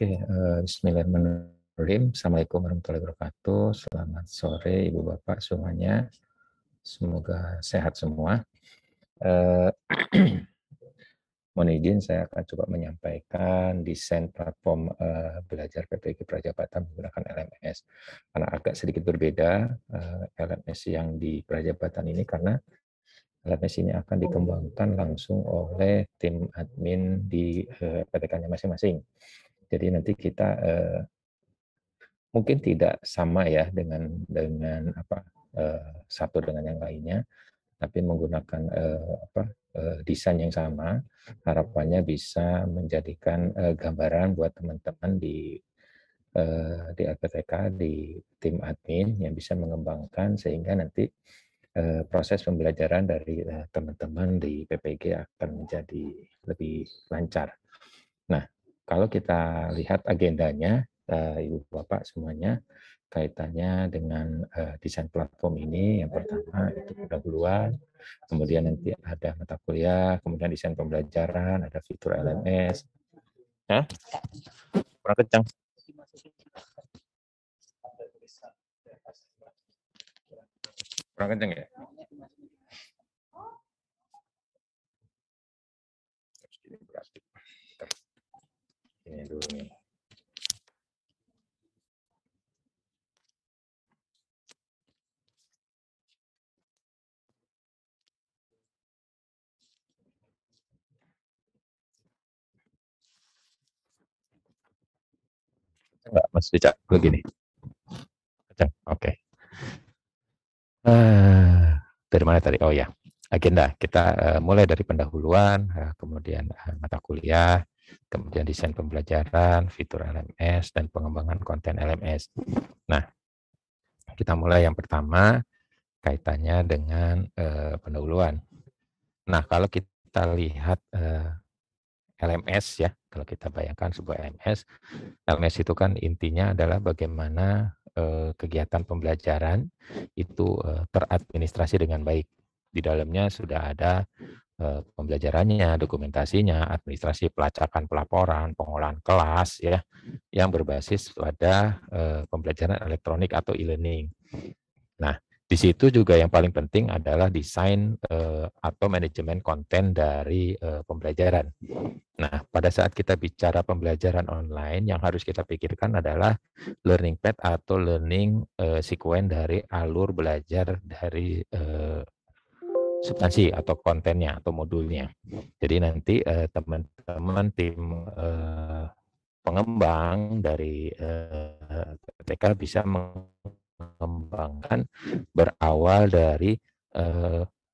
Bismillahirrahmanirrahim. Assalamualaikum warahmatullahi wabarakatuh. Selamat sore Ibu Bapak semuanya. Semoga sehat semua. Mohon izin saya akan coba menyampaikan desain platform belajar PPG Prajabatan menggunakan LMS. Karena agak sedikit berbeda LMS yang di Prajabatan ini karena LMS ini akan dikembangkan langsung oleh tim admin di PTK-nya masing-masing. Jadi nanti kita mungkin tidak sama ya dengan satu dengan yang lainnya, tapi menggunakan desain yang sama. Harapannya bisa menjadikan gambaran buat teman-teman di LPTK, di tim admin yang bisa mengembangkan sehingga nanti proses pembelajaran dari teman-teman di PPG akan menjadi lebih lancar. Nah, kalau kita lihat agendanya, Ibu Bapak semuanya, kaitannya dengan desain platform ini, yang pertama itu pendahuluan, kemudian nanti ada mata kuliah, kemudian desain pembelajaran, ada fitur LMS. Hah? Kurang kencang. Kurang kencang ya? Ini dulu nih. Enggak, Mas Richard, begini. Oke. Okay. Dari mana tadi? Oh ya, agenda. Kita mulai dari pendahuluan, kemudian mata kuliah, kemudian desain pembelajaran, fitur LMS, dan pengembangan konten LMS. Nah, kita mulai yang pertama, kaitannya dengan pendahuluan. Nah, kalau kita lihat LMS ya, kalau kita bayangkan sebuah LMS itu kan intinya adalah bagaimana kegiatan pembelajaran itu teradministrasi dengan baik. Di dalamnya sudah ada pembelajarannya, dokumentasinya, administrasi pelacakan pelaporan, pengolahan kelas ya, yang berbasis pada pembelajaran elektronik atau e-learning. Nah, di situ juga yang paling penting adalah desain atau manajemen konten dari pembelajaran. Nah, pada saat kita bicara pembelajaran online, yang harus kita pikirkan adalah learning path atau learning sequence dari alur belajar dari substansi atau kontennya atau modulnya. Jadi nanti teman-teman tim pengembang dari PTK bisa mengembangkan berawal dari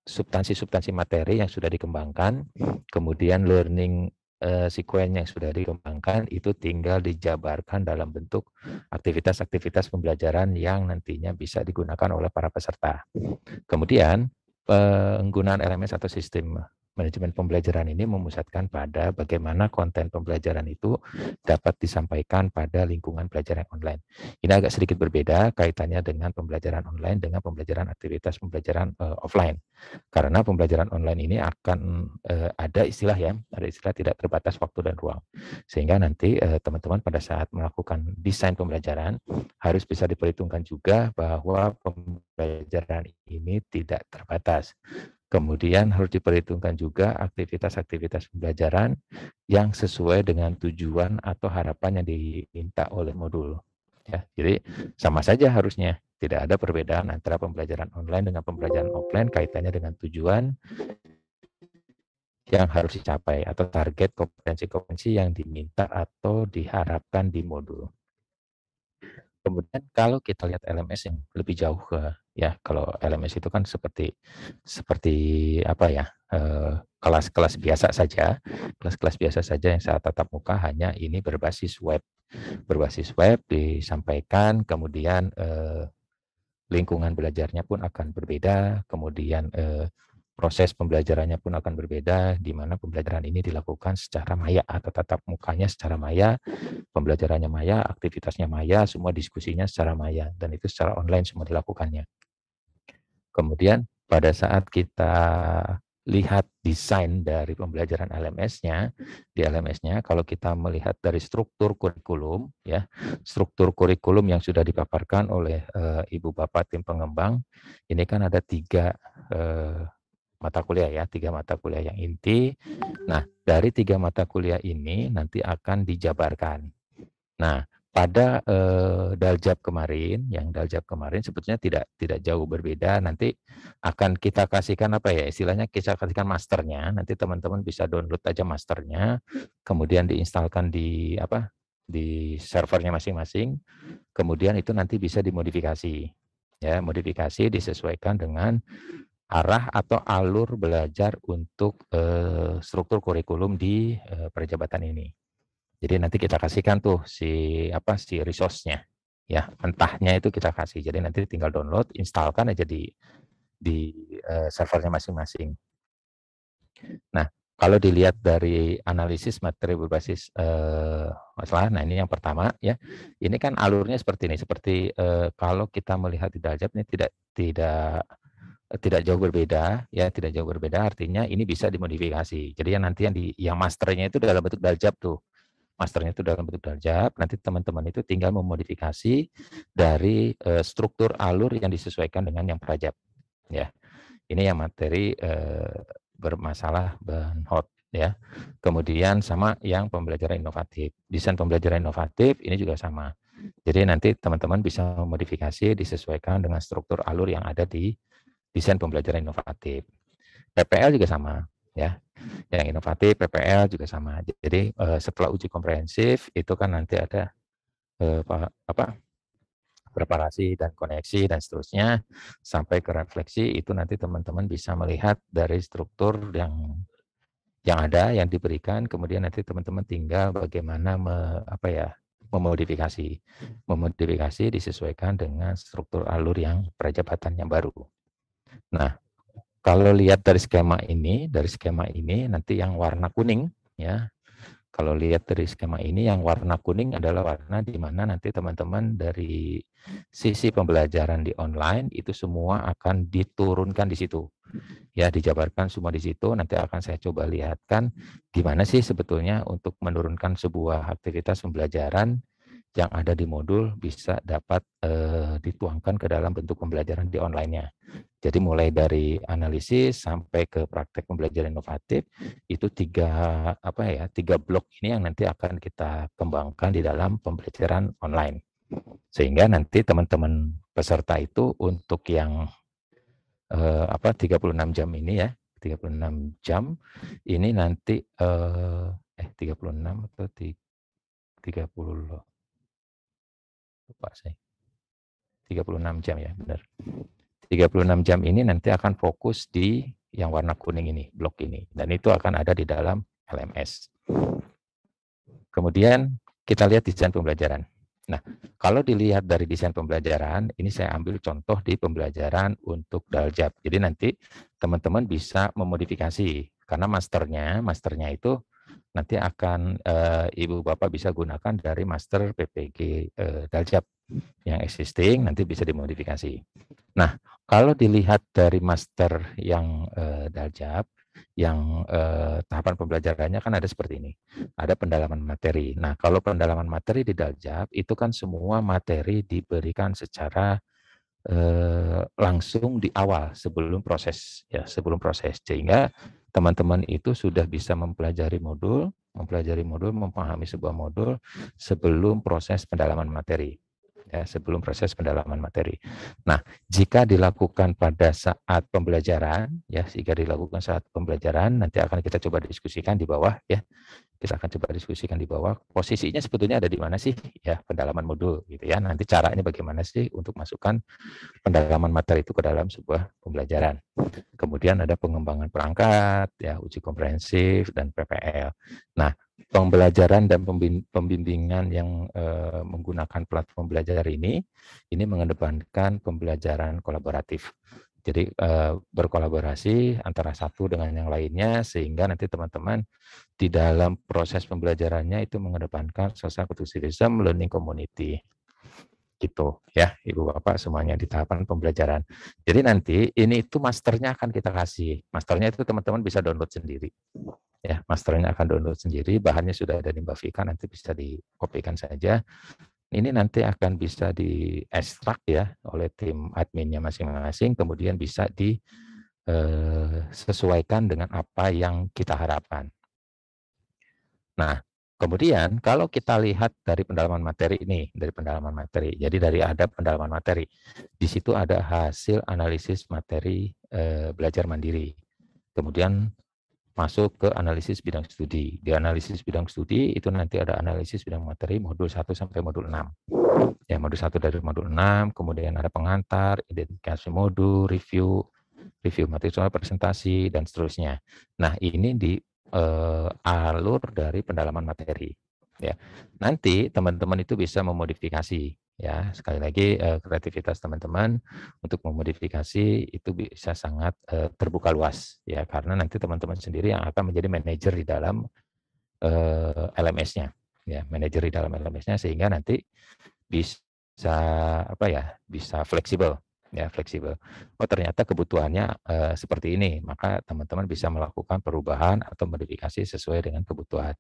substansi-substansi materi yang sudah dikembangkan, kemudian learning sequence yang sudah dikembangkan itu tinggal dijabarkan dalam bentuk aktivitas-aktivitas pembelajaran yang nantinya bisa digunakan oleh para peserta. Kemudian penggunaan LMS atau sistem manajemen pembelajaran ini memusatkan pada bagaimana konten pembelajaran itu dapat disampaikan pada lingkungan belajar yang online. Ini agak sedikit berbeda kaitannya dengan pembelajaran online dengan pembelajaran aktivitas pembelajaran offline. Karena pembelajaran online ini akan ada istilah tidak terbatas waktu dan ruang. Sehingga nanti teman-teman pada saat melakukan desain pembelajaran harus bisa diperhitungkan juga bahwa pembelajaran ini tidak terbatas. Kemudian harus diperhitungkan juga aktivitas-aktivitas pembelajaran yang sesuai dengan tujuan atau harapan yang diminta oleh modul. Ya, jadi sama saja harusnya, tidak ada perbedaan antara pembelajaran online dengan pembelajaran offline kaitannya dengan tujuan yang harus dicapai atau target kompetensi-kompetensi yang diminta atau diharapkan di modul. Kemudian kalau kita lihat LMS yang lebih jauh kalau LMS itu kan seperti kelas-kelas biasa saja, yang saat tatap muka hanya ini berbasis web disampaikan, kemudian lingkungan belajarnya pun akan berbeda, kemudian proses pembelajarannya pun akan berbeda, di mana pembelajaran ini dilakukan secara maya atau tatap mukanya secara maya, pembelajarannya maya, aktivitasnya maya, semua diskusinya secara maya, dan itu secara online semua dilakukannya. Kemudian pada saat kita lihat desain dari pembelajaran LMS-nya, di LMS-nya kalau kita melihat dari struktur kurikulum, ya, struktur kurikulum yang sudah dipaparkan oleh Ibu Bapak tim pengembang, ini kan ada 3 mata kuliah ya, 3 mata kuliah yang inti. Nah, dari 3 mata kuliah ini nanti akan dijabarkan. Nah, pada Daljab kemarin, yang Daljab kemarin sebetulnya tidak jauh berbeda. Nanti akan kita kasihkan apa ya, istilahnya kita kasihkan masternya. Nanti teman-teman bisa download aja masternya, kemudian diinstalkan di apa, di servernya masing-masing. Kemudian itu nanti bisa dimodifikasi, ya, modifikasi disesuaikan dengan arah atau alur belajar untuk struktur kurikulum di perjabatan ini. Jadi nanti kita kasihkan tuh si resource-nya, ya, mentahnya itu kita kasih. Jadi nanti tinggal download, instalkan aja di servernya masing-masing. Nah, kalau dilihat dari analisis materi berbasis masalah, nah ini yang pertama ya. Ini kan alurnya seperti ini, seperti kalau kita melihat di Daljab ini tidak jauh berbeda, ya, tidak jauh berbeda. Artinya ini bisa dimodifikasi. Jadi yang masternya itu dalam bentuk Daljab tuh. Masternya itu dalam bentuk Daljab, nanti teman-teman itu tinggal memodifikasi dari struktur alur yang disesuaikan dengan yang Prajab. Ya, ini yang materi bermasalah hot ya. Kemudian sama yang pembelajaran inovatif, desain pembelajaran inovatif ini juga sama. Jadi nanti teman-teman bisa memodifikasi disesuaikan dengan struktur alur yang ada di desain pembelajaran inovatif. PPL juga sama ya. Yang inovatif PPL juga sama. Jadi setelah uji komprehensif itu kan nanti ada preparasi dan koneksi dan seterusnya sampai ke refleksi. Itu nanti teman-teman bisa melihat dari struktur yang ada yang diberikan, kemudian nanti teman-teman tinggal bagaimana memodifikasi disesuaikan dengan struktur alur yang perjabatan yang baru. Nah, kalau lihat dari skema ini nanti yang warna kuning ya. Kalau lihat dari skema ini yang warna kuning adalah warna di mana nanti teman-teman dari sisi pembelajaran di online itu semua akan diturunkan di situ. Ya, dijabarkan semua di situ. Nanti akan saya coba lihatkan gimana sih sebetulnya untuk menurunkan sebuah aktivitas pembelajaran yang ada di modul bisa dapat dituangkan ke dalam bentuk pembelajaran di online-nya. Jadi mulai dari analisis sampai ke praktek pembelajaran inovatif itu tiga blok ini yang nanti akan kita kembangkan di dalam pembelajaran online. Sehingga nanti teman-teman peserta itu untuk yang 36 jam ini ya, 36 jam ini nanti 36 atau 30 loh. Lupa saya. 36 jam ya, benar. 36 jam ini nanti akan fokus di yang warna kuning ini, blok ini. Dan itu akan ada di dalam LMS. Kemudian kita lihat desain pembelajaran. Nah, kalau dilihat dari desain pembelajaran, ini saya ambil contoh di pembelajaran untuk Daljab. Jadi nanti teman-teman bisa memodifikasi, karena masternya itu nanti akan Ibu Bapak bisa gunakan dari master PPG Daljab yang existing, nanti bisa dimodifikasi. Nah, kalau dilihat dari master yang Daljab, yang tahapan pembelajarannya kan ada seperti ini. Ada pendalaman materi. Nah, kalau pendalaman materi di Daljab, itu kan semua materi diberikan secara langsung di awal sebelum proses. Sehingga teman-teman itu sudah bisa mempelajari modul, memahami sebuah modul sebelum proses pendalaman materi. Ya, sebelum proses pendalaman materi. Nah, jika dilakukan pada saat pembelajaran, nanti akan kita coba diskusikan di bawah ya. Kita akan coba diskusikan di bawah. Posisinya sebetulnya ada di mana sih ya pendalaman modul gitu ya. Nanti caranya bagaimana sih untuk masukkan pendalaman materi itu ke dalam sebuah pembelajaran. Kemudian ada pengembangan perangkat, ya, uji komprehensif dan PPL. Nah, pembelajaran dan pembimbingan yang menggunakan platform belajar ini mengedepankan pembelajaran kolaboratif. Jadi berkolaborasi antara satu dengan yang lainnya sehingga nanti teman-teman di dalam proses pembelajarannya itu mengedepankan social constructivism learning community. Gitu ya, Ibu Bapak semuanya di tahapan pembelajaran. Jadi nanti ini itu masternya akan kita kasih. Masternya itu teman-teman bisa download sendiri. Ya, masternya akan download sendiri, bahannya sudah ada di Mbak Vika, nanti bisa dikopikan saja. Ini nanti akan bisa diekstrak ya oleh tim adminnya masing-masing, kemudian bisa disesuaikan dengan apa yang kita harapkan. Nah, kemudian kalau kita lihat dari pendalaman materi ini, jadi dari ada pendalaman materi, di situ ada hasil analisis materi belajar mandiri. Kemudian masuk ke analisis bidang studi. Di analisis bidang studi itu nanti ada analisis bidang materi modul 1 sampai modul 6. Ya, modul 1 dari modul 6, kemudian ada pengantar, identifikasi modul, review materi soal presentasi, dan seterusnya. Nah, ini di alur dari pendalaman materi. Ya, nanti teman-teman itu bisa memodifikasi. Ya, sekali lagi kreativitas teman-teman untuk memodifikasi itu bisa sangat terbuka luas. Ya, karena nanti teman-teman sendiri yang akan menjadi manajer di dalam LMS-nya. Ya, manajer di dalam LMS-nya sehingga nanti bisa bisa fleksibel. Ya, fleksibel. Oh, ternyata kebutuhannya seperti ini, maka teman-teman bisa melakukan perubahan atau modifikasi sesuai dengan kebutuhan.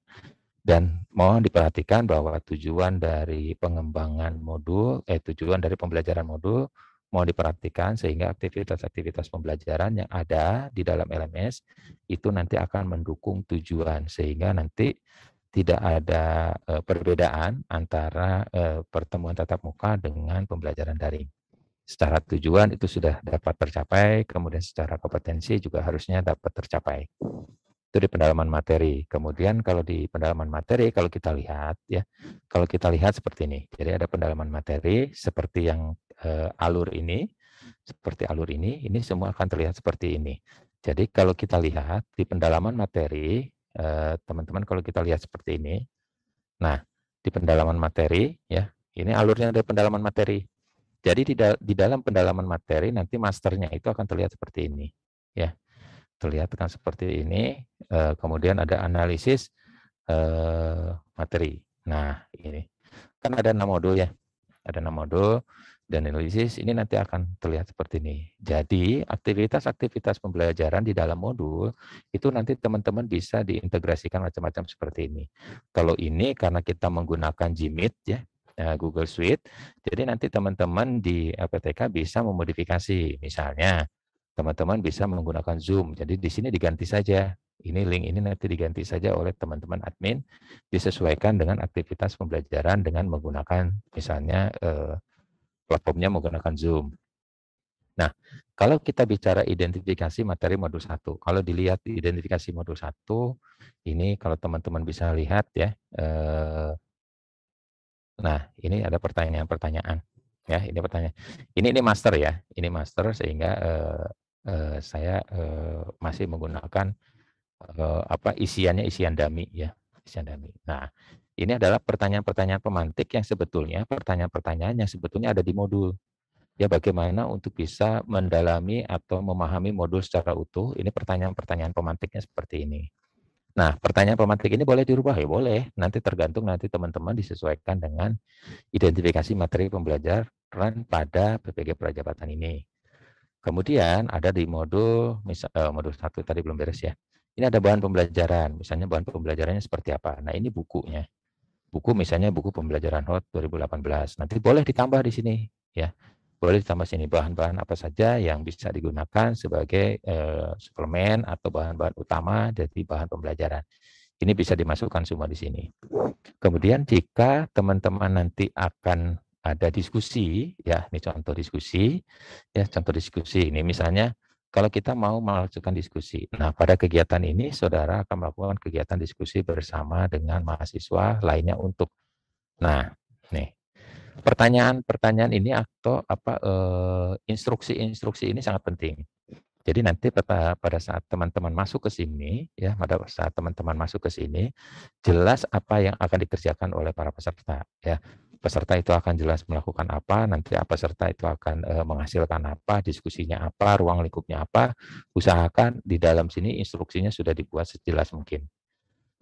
Dan mohon diperhatikan bahwa tujuan dari pengembangan modul, tujuan dari pembelajaran modul, mohon diperhatikan sehingga aktivitas-aktivitas pembelajaran yang ada di dalam LMS itu nanti akan mendukung tujuan, sehingga nanti tidak ada perbedaan antara pertemuan tatap muka dengan pembelajaran daring. Secara tujuan itu sudah dapat tercapai, kemudian secara kompetensi juga harusnya dapat tercapai. Itu di pendalaman materi. Kemudian kalau di pendalaman materi, kalau kita lihat ya, kalau kita lihat seperti ini. Jadi ada pendalaman materi seperti yang alur ini, ini semua akan terlihat seperti ini. Jadi kalau kita lihat di pendalaman materi, teman-teman kalau kita lihat seperti ini, nah di pendalaman materi ya, ini alurnya dari pendalaman materi. Jadi di dalam pendalaman materi nanti masternya itu akan terlihat seperti ini, ya. Terlihat kan seperti ini. Kemudian ada analisis materi. Nah, ini kan ada 6 modul ya. Ada 6 modul dan analisis ini nanti akan terlihat seperti ini. Jadi, aktivitas-aktivitas pembelajaran di dalam modul itu nanti teman-teman bisa diintegrasikan macam-macam seperti ini. Kalau ini karena kita menggunakan Gmeet ya, Google Suite, jadi nanti teman-teman di LPTK bisa memodifikasi. Misalnya, teman-teman bisa menggunakan Zoom. Jadi di sini diganti saja. Ini link ini nanti diganti saja oleh teman-teman admin, disesuaikan dengan aktivitas pembelajaran dengan menggunakan misalnya platformnya menggunakan Zoom. Nah, kalau kita bicara identifikasi materi modul 1, kalau dilihat identifikasi modul 1, ini kalau teman-teman bisa lihat ya, nah ini ada pertanyaan-pertanyaan. Ya, ini pertanyaan. Ini master ya, ini master sehingga saya masih menggunakan isiannya isian dummy ya, isian dummy. Nah, ini adalah pertanyaan-pertanyaan pemantik yang sebetulnya pertanyaan-pertanyaan yang sebetulnya ada di modul. Ya, bagaimana untuk bisa mendalami atau memahami modul secara utuh, ini pertanyaan-pertanyaan pemantiknya seperti ini. Nah, pertanyaan pemantik ini boleh dirubah ya, boleh. Nanti tergantung nanti teman-teman disesuaikan dengan identifikasi materi pembelajaran pada PPG Prajabatan ini. Kemudian ada di modul modul 1 tadi belum beres ya. Ini ada bahan pembelajaran, misalnya bahan pembelajarannya seperti apa. Nah, ini bukunya. Buku misalnya buku pembelajaran HOT 2018. Nanti boleh ditambah di sini ya. Boleh ditambah sini bahan-bahan apa saja yang bisa digunakan sebagai suplemen atau bahan-bahan utama dari bahan pembelajaran. Ini bisa dimasukkan semua di sini. Kemudian jika teman-teman nanti akan ada diskusi, ya ini contoh diskusi, ya contoh diskusi ini misalnya kalau kita mau melakukan diskusi. Nah, pada kegiatan ini saudara akan melakukan kegiatan diskusi bersama dengan mahasiswa lainnya untuk. Nah, nih pertanyaan-pertanyaan ini atau instruksi-instruksi ini sangat penting. Jadi nanti pada saat teman-teman masuk ke sini, ya pada saat teman-teman masuk ke sini, jelas apa yang akan dikerjakan oleh para peserta. Ya, peserta itu akan jelas melakukan apa, nanti peserta itu akan menghasilkan apa, diskusinya apa, ruang lingkupnya apa. Usahakan di dalam sini instruksinya sudah dibuat sejelas mungkin.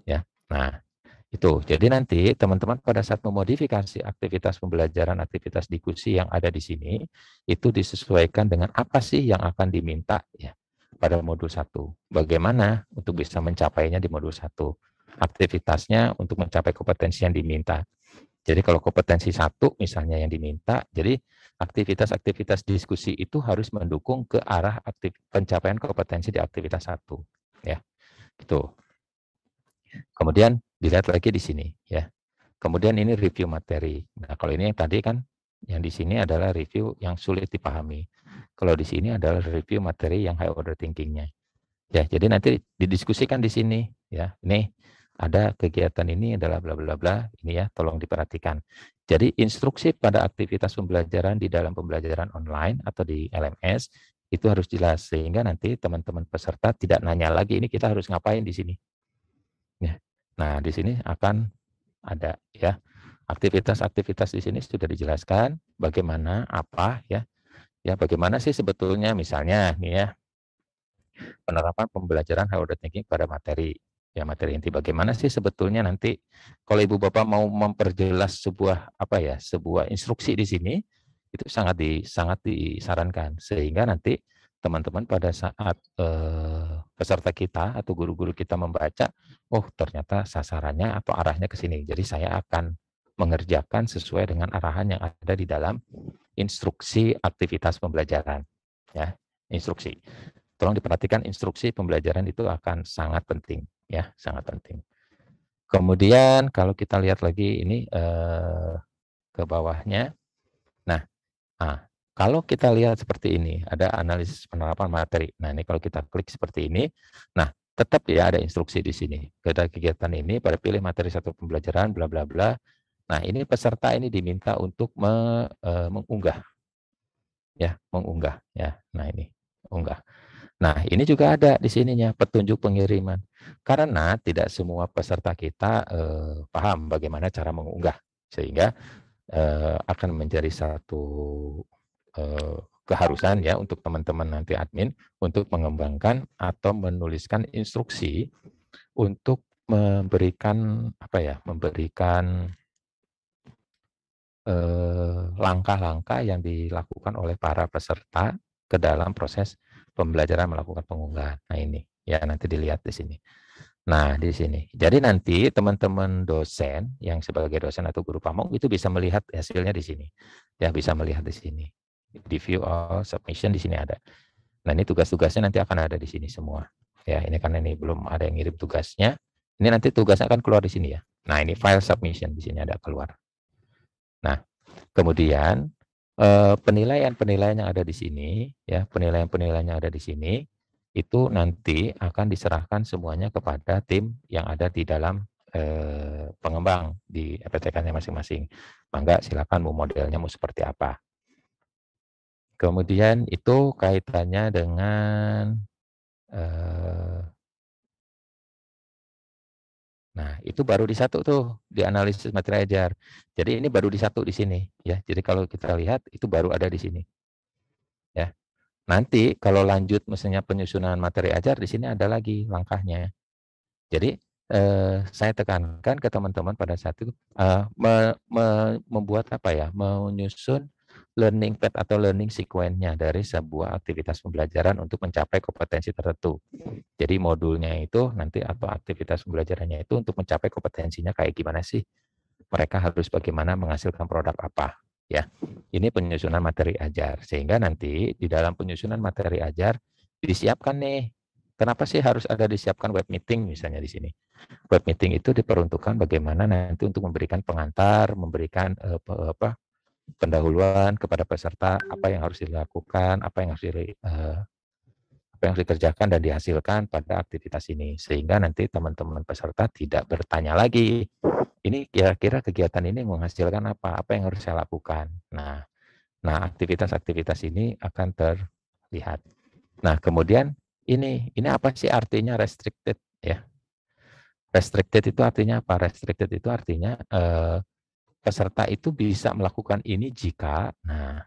Ya, nah Itu. Jadi nanti teman-teman pada saat memodifikasi aktivitas pembelajaran, aktivitas diskusi yang ada di sini, itu disesuaikan dengan apa sih yang akan diminta ya pada modul 1. Bagaimana untuk bisa mencapainya di modul 1. Aktivitasnya untuk mencapai kompetensi yang diminta. Jadi kalau kompetensi 1 misalnya yang diminta, jadi aktivitas-aktivitas diskusi itu harus mendukung ke arah pencapaian kompetensi di aktivitas 1. Ya, gitu. Kemudian dilihat lagi di sini ya. Kemudian ini review materi. Nah, kalau ini yang tadi kan yang di sini adalah review yang sulit dipahami. Kalau di sini adalah review materi yang high order thinking-nya. Ya, jadi nanti didiskusikan di sini ya. Ini ada kegiatan ini adalah bla bla bla, ini ya, tolong diperhatikan. Jadi instruksi pada aktivitas pembelajaran di dalam pembelajaran online atau di LMS itu harus jelas sehingga nanti teman-teman peserta tidak nanya lagi ini kita harus ngapain di sini. Ya. Nah, di sini akan ada ya. Aktivitas-aktivitas di sini sudah dijelaskan bagaimana apa ya. Ya, bagaimana sih sebetulnya misalnya nih ya, penerapan pembelajaran high order thinking pada materi. Ya, materi inti bagaimana sih sebetulnya nanti kalau Ibu Bapak mau memperjelas sebuah apa ya, sebuah instruksi di sini itu sangat disarankan sehingga nanti teman-teman pada saat peserta kita atau guru-guru kita membaca, oh ternyata sasarannya atau arahnya ke sini. Jadi saya akan mengerjakan sesuai dengan arahan yang ada di dalam instruksi aktivitas pembelajaran. Ya, instruksi. Tolong diperhatikan instruksi pembelajaran itu akan sangat penting ya, sangat penting. Kemudian kalau kita lihat lagi ini ke bawahnya. Nah, kalau kita lihat seperti ini, ada analisis penerapan materi. Nah, ini kalau kita klik seperti ini, nah tetap ya ada instruksi di sini. Pada kegiatan ini pada pilih materi satu pembelajaran bla bla bla. Nah, ini peserta ini diminta untuk mengunggah ya, mengunggah ya. Nah, ini unggah. Nah, ini juga ada di sininya petunjuk pengiriman. Karena tidak semua peserta kita paham bagaimana cara mengunggah. Sehingga akan menjadi satu keharusan ya untuk teman-teman nanti admin untuk mengembangkan atau menuliskan instruksi untuk memberikan apa ya, memberikan langkah-langkah yang dilakukan oleh para peserta ke dalam proses pembelajaran melakukan pengunggahan. Nah ini, ya nanti dilihat di sini. Nah di sini. Jadi nanti teman-teman dosen yang sebagai dosen atau guru pamong itu bisa melihat hasilnya di sini. Ya bisa melihat di sini. Di view all submission di sini ada. Nah ini tugas-tugasnya nanti akan ada di sini semua. Ya ini karena ini belum ada yang ngirim tugasnya. Ini nanti tugasnya akan keluar di sini ya. Nah ini file submission di sini ada keluar. Nah, kemudian penilaian-penilaian yang ada di sini, ya penilaian-penilaian yang ada di sini, itu nanti akan diserahkan semuanya kepada tim yang ada di dalam pengembang di EPTK-nya masing-masing. Mangga silakan mau modelnya mau seperti apa. Kemudian itu kaitannya dengan nah, itu baru di satu tuh, di analisis materi ajar. Jadi ini baru di satu di sini ya. Jadi kalau kita lihat itu baru ada di sini. Ya. Nanti kalau lanjut misalnya penyusunan materi ajar di sini ada lagi langkahnya. Jadi saya tekankan ke teman-teman pada saat itu membuat apa ya, menyusun learning path atau learning sequence-nya dari sebuah aktivitas pembelajaran untuk mencapai kompetensi tertentu. Jadi modulnya itu nanti atau aktivitas pembelajarannya itu untuk mencapai kompetensinya kayak gimana sih? Mereka harus bagaimana menghasilkan produk apa? Ya, ini penyusunan materi ajar. Sehingga nanti di dalam penyusunan materi ajar disiapkan nih. Kenapa sih harus ada disiapkan web meeting misalnya di sini? Web meeting itu diperuntukkan bagaimana nanti untuk memberikan pengantar, memberikan pendahuluan kepada peserta apa yang harus dilakukan, apa yang harus dikerjakan dan dihasilkan pada aktivitas ini. Sehingga nanti teman-teman peserta tidak bertanya lagi, ini kira-kira kegiatan ini menghasilkan apa? Apa yang harus saya lakukan? Nah, aktivitas-aktivitas ini akan terlihat. Nah, kemudian ini apa sih artinya restricted ya? Restricted itu artinya apa? Restricted itu artinya peserta itu bisa melakukan ini jika, nah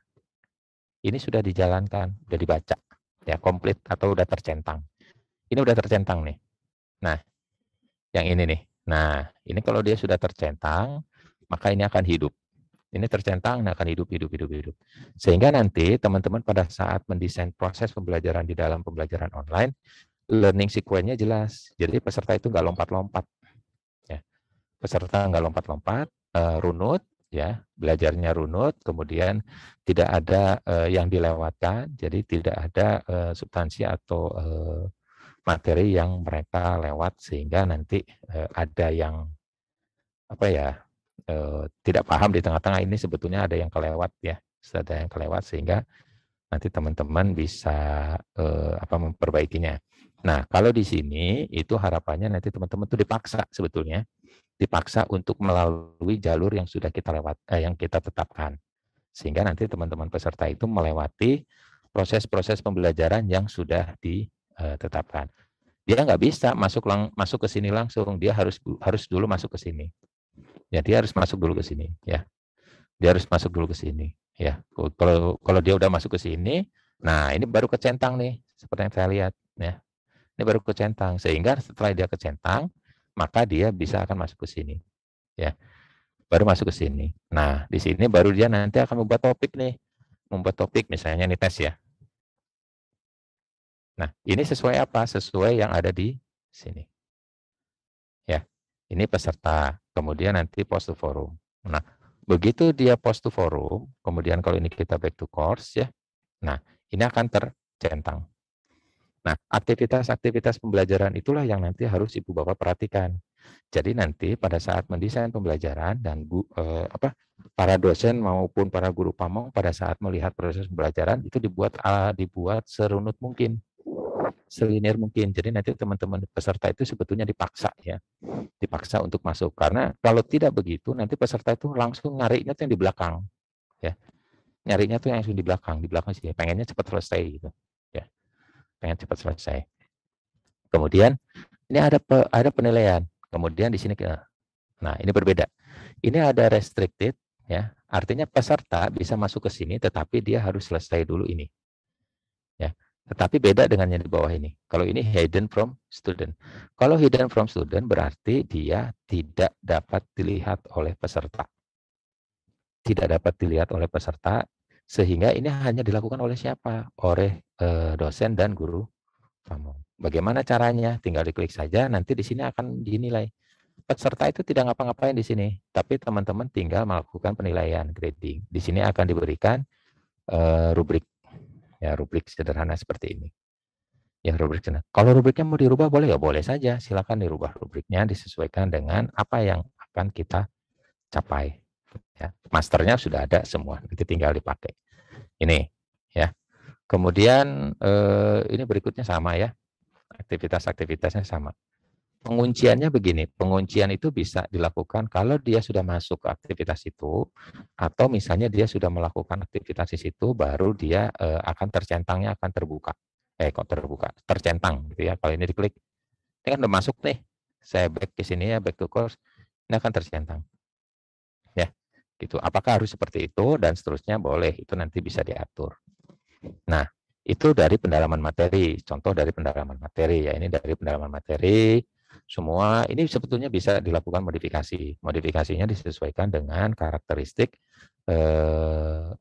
ini sudah dijalankan, sudah dibaca, ya komplit atau sudah tercentang. Ini udah tercentang nih. Nah, yang ini nih. Nah, ini kalau dia sudah tercentang, maka ini akan hidup. Ini tercentang, akan hidup. Sehingga nanti teman-teman pada saat mendesain proses pembelajaran di dalam pembelajaran online, learning sequence-nya jelas. Jadi peserta itu nggak lompat-lompat. Ya. Peserta nggak lompat-lompat, runut, ya, belajarnya runut, kemudian tidak ada yang dilewatkan, jadi tidak ada substansi atau materi yang mereka lewat sehingga nanti ada yang apa ya tidak paham di tengah-tengah ini sebetulnya ada yang kelewat ya, ada yang kelewat sehingga nanti teman-teman bisa memperbaikinya. Nah, kalau di sini itu harapannya nanti teman-teman tuh dipaksa sebetulnya, dipaksa untuk melalui jalur yang sudah kita yang kita tetapkan. Sehingga nanti teman-teman peserta itu melewati proses-proses pembelajaran yang sudah ditetapkan. Dia nggak bisa masuk ke sini langsung, dia harus dulu masuk ke sini. Ya, dia harus masuk dulu ke sini, ya. Dia harus masuk dulu ke sini, ya. Kalau dia udah masuk ke sini, nah ini baru kecentang nih, seperti yang saya lihat, ya. Ini baru kecentang, sehingga setelah dia kecentang, maka dia bisa akan masuk ke sini, ya. Baru masuk ke sini. Nah, di sini baru dia nanti akan membuat topik nih, misalnya nih tes ya. Nah, ini sesuai apa? Sesuai yang ada di sini. Ya, ini peserta. Kemudian nanti post to forum. Nah, begitu dia post to forum, kemudian kalau ini kita back to course ya. Nah, ini akan tercentang. Nah, aktivitas-aktivitas pembelajaran itulah yang nanti harus Ibu Bapak perhatikan. Jadi nanti pada saat mendesain pembelajaran dan para dosen maupun para guru pamong pada saat melihat proses pembelajaran itu dibuat serunut mungkin, selinier mungkin. Jadi nanti teman-teman peserta itu sebetulnya dipaksa ya, dipaksa untuk masuk. Karena kalau tidak begitu nanti peserta itu langsung nyarinya tuh yang di belakang, ya, nyarinya tuh yang langsung di belakang sih. Pengennya cepat selesai gitu, ya, pengen cepat selesai. Kemudian ini ada penilaian. Kemudian di sini nah ini berbeda. Ini ada restricted ya. Artinya peserta bisa masuk ke sini tetapi dia harus selesai dulu ini. Ya. Tetapi beda dengan yang di bawah ini. Kalau ini hidden from student. Kalau hidden from student berarti dia tidak dapat dilihat oleh peserta. Tidak dapat dilihat oleh peserta sehingga ini hanya dilakukan oleh siapa? Oleh dosen dan guru kamu. Bagaimana caranya? Tinggal diklik saja, nanti di sini akan dinilai. Peserta itu tidak ngapa-ngapain di sini, tapi teman-teman tinggal melakukan penilaian grading. Di sini akan diberikan rubrik, ya rubrik sederhana seperti ini. Ya rubrik sederhana. Kalau rubriknya mau dirubah boleh ya boleh saja, silakan dirubah rubriknya disesuaikan dengan apa yang akan kita capai. Ya, masternya sudah ada semua, nanti tinggal dipakai. Ini, ya. Kemudian ini berikutnya sama ya. Aktivitas-aktivitasnya sama. Pengunciannya begini, penguncian itu bisa dilakukan kalau dia sudah masuk ke aktivitas itu, atau misalnya dia sudah melakukan aktivitas di situ, baru dia akan tercentangnya akan terbuka. Kok terbuka? Tercentang gitu ya. Kalau ini diklik, ini kan udah masuk nih. Saya back ke sini ya, back to course, ini akan tercentang. Ya, gitu. Apakah harus seperti itu dan seterusnya? Boleh, itu nanti bisa diatur. Nah, itu dari pendalaman materi, contoh dari pendalaman materi ya, ini dari pendalaman materi, semua ini sebetulnya bisa dilakukan modifikasi. Modifikasinya disesuaikan dengan karakteristik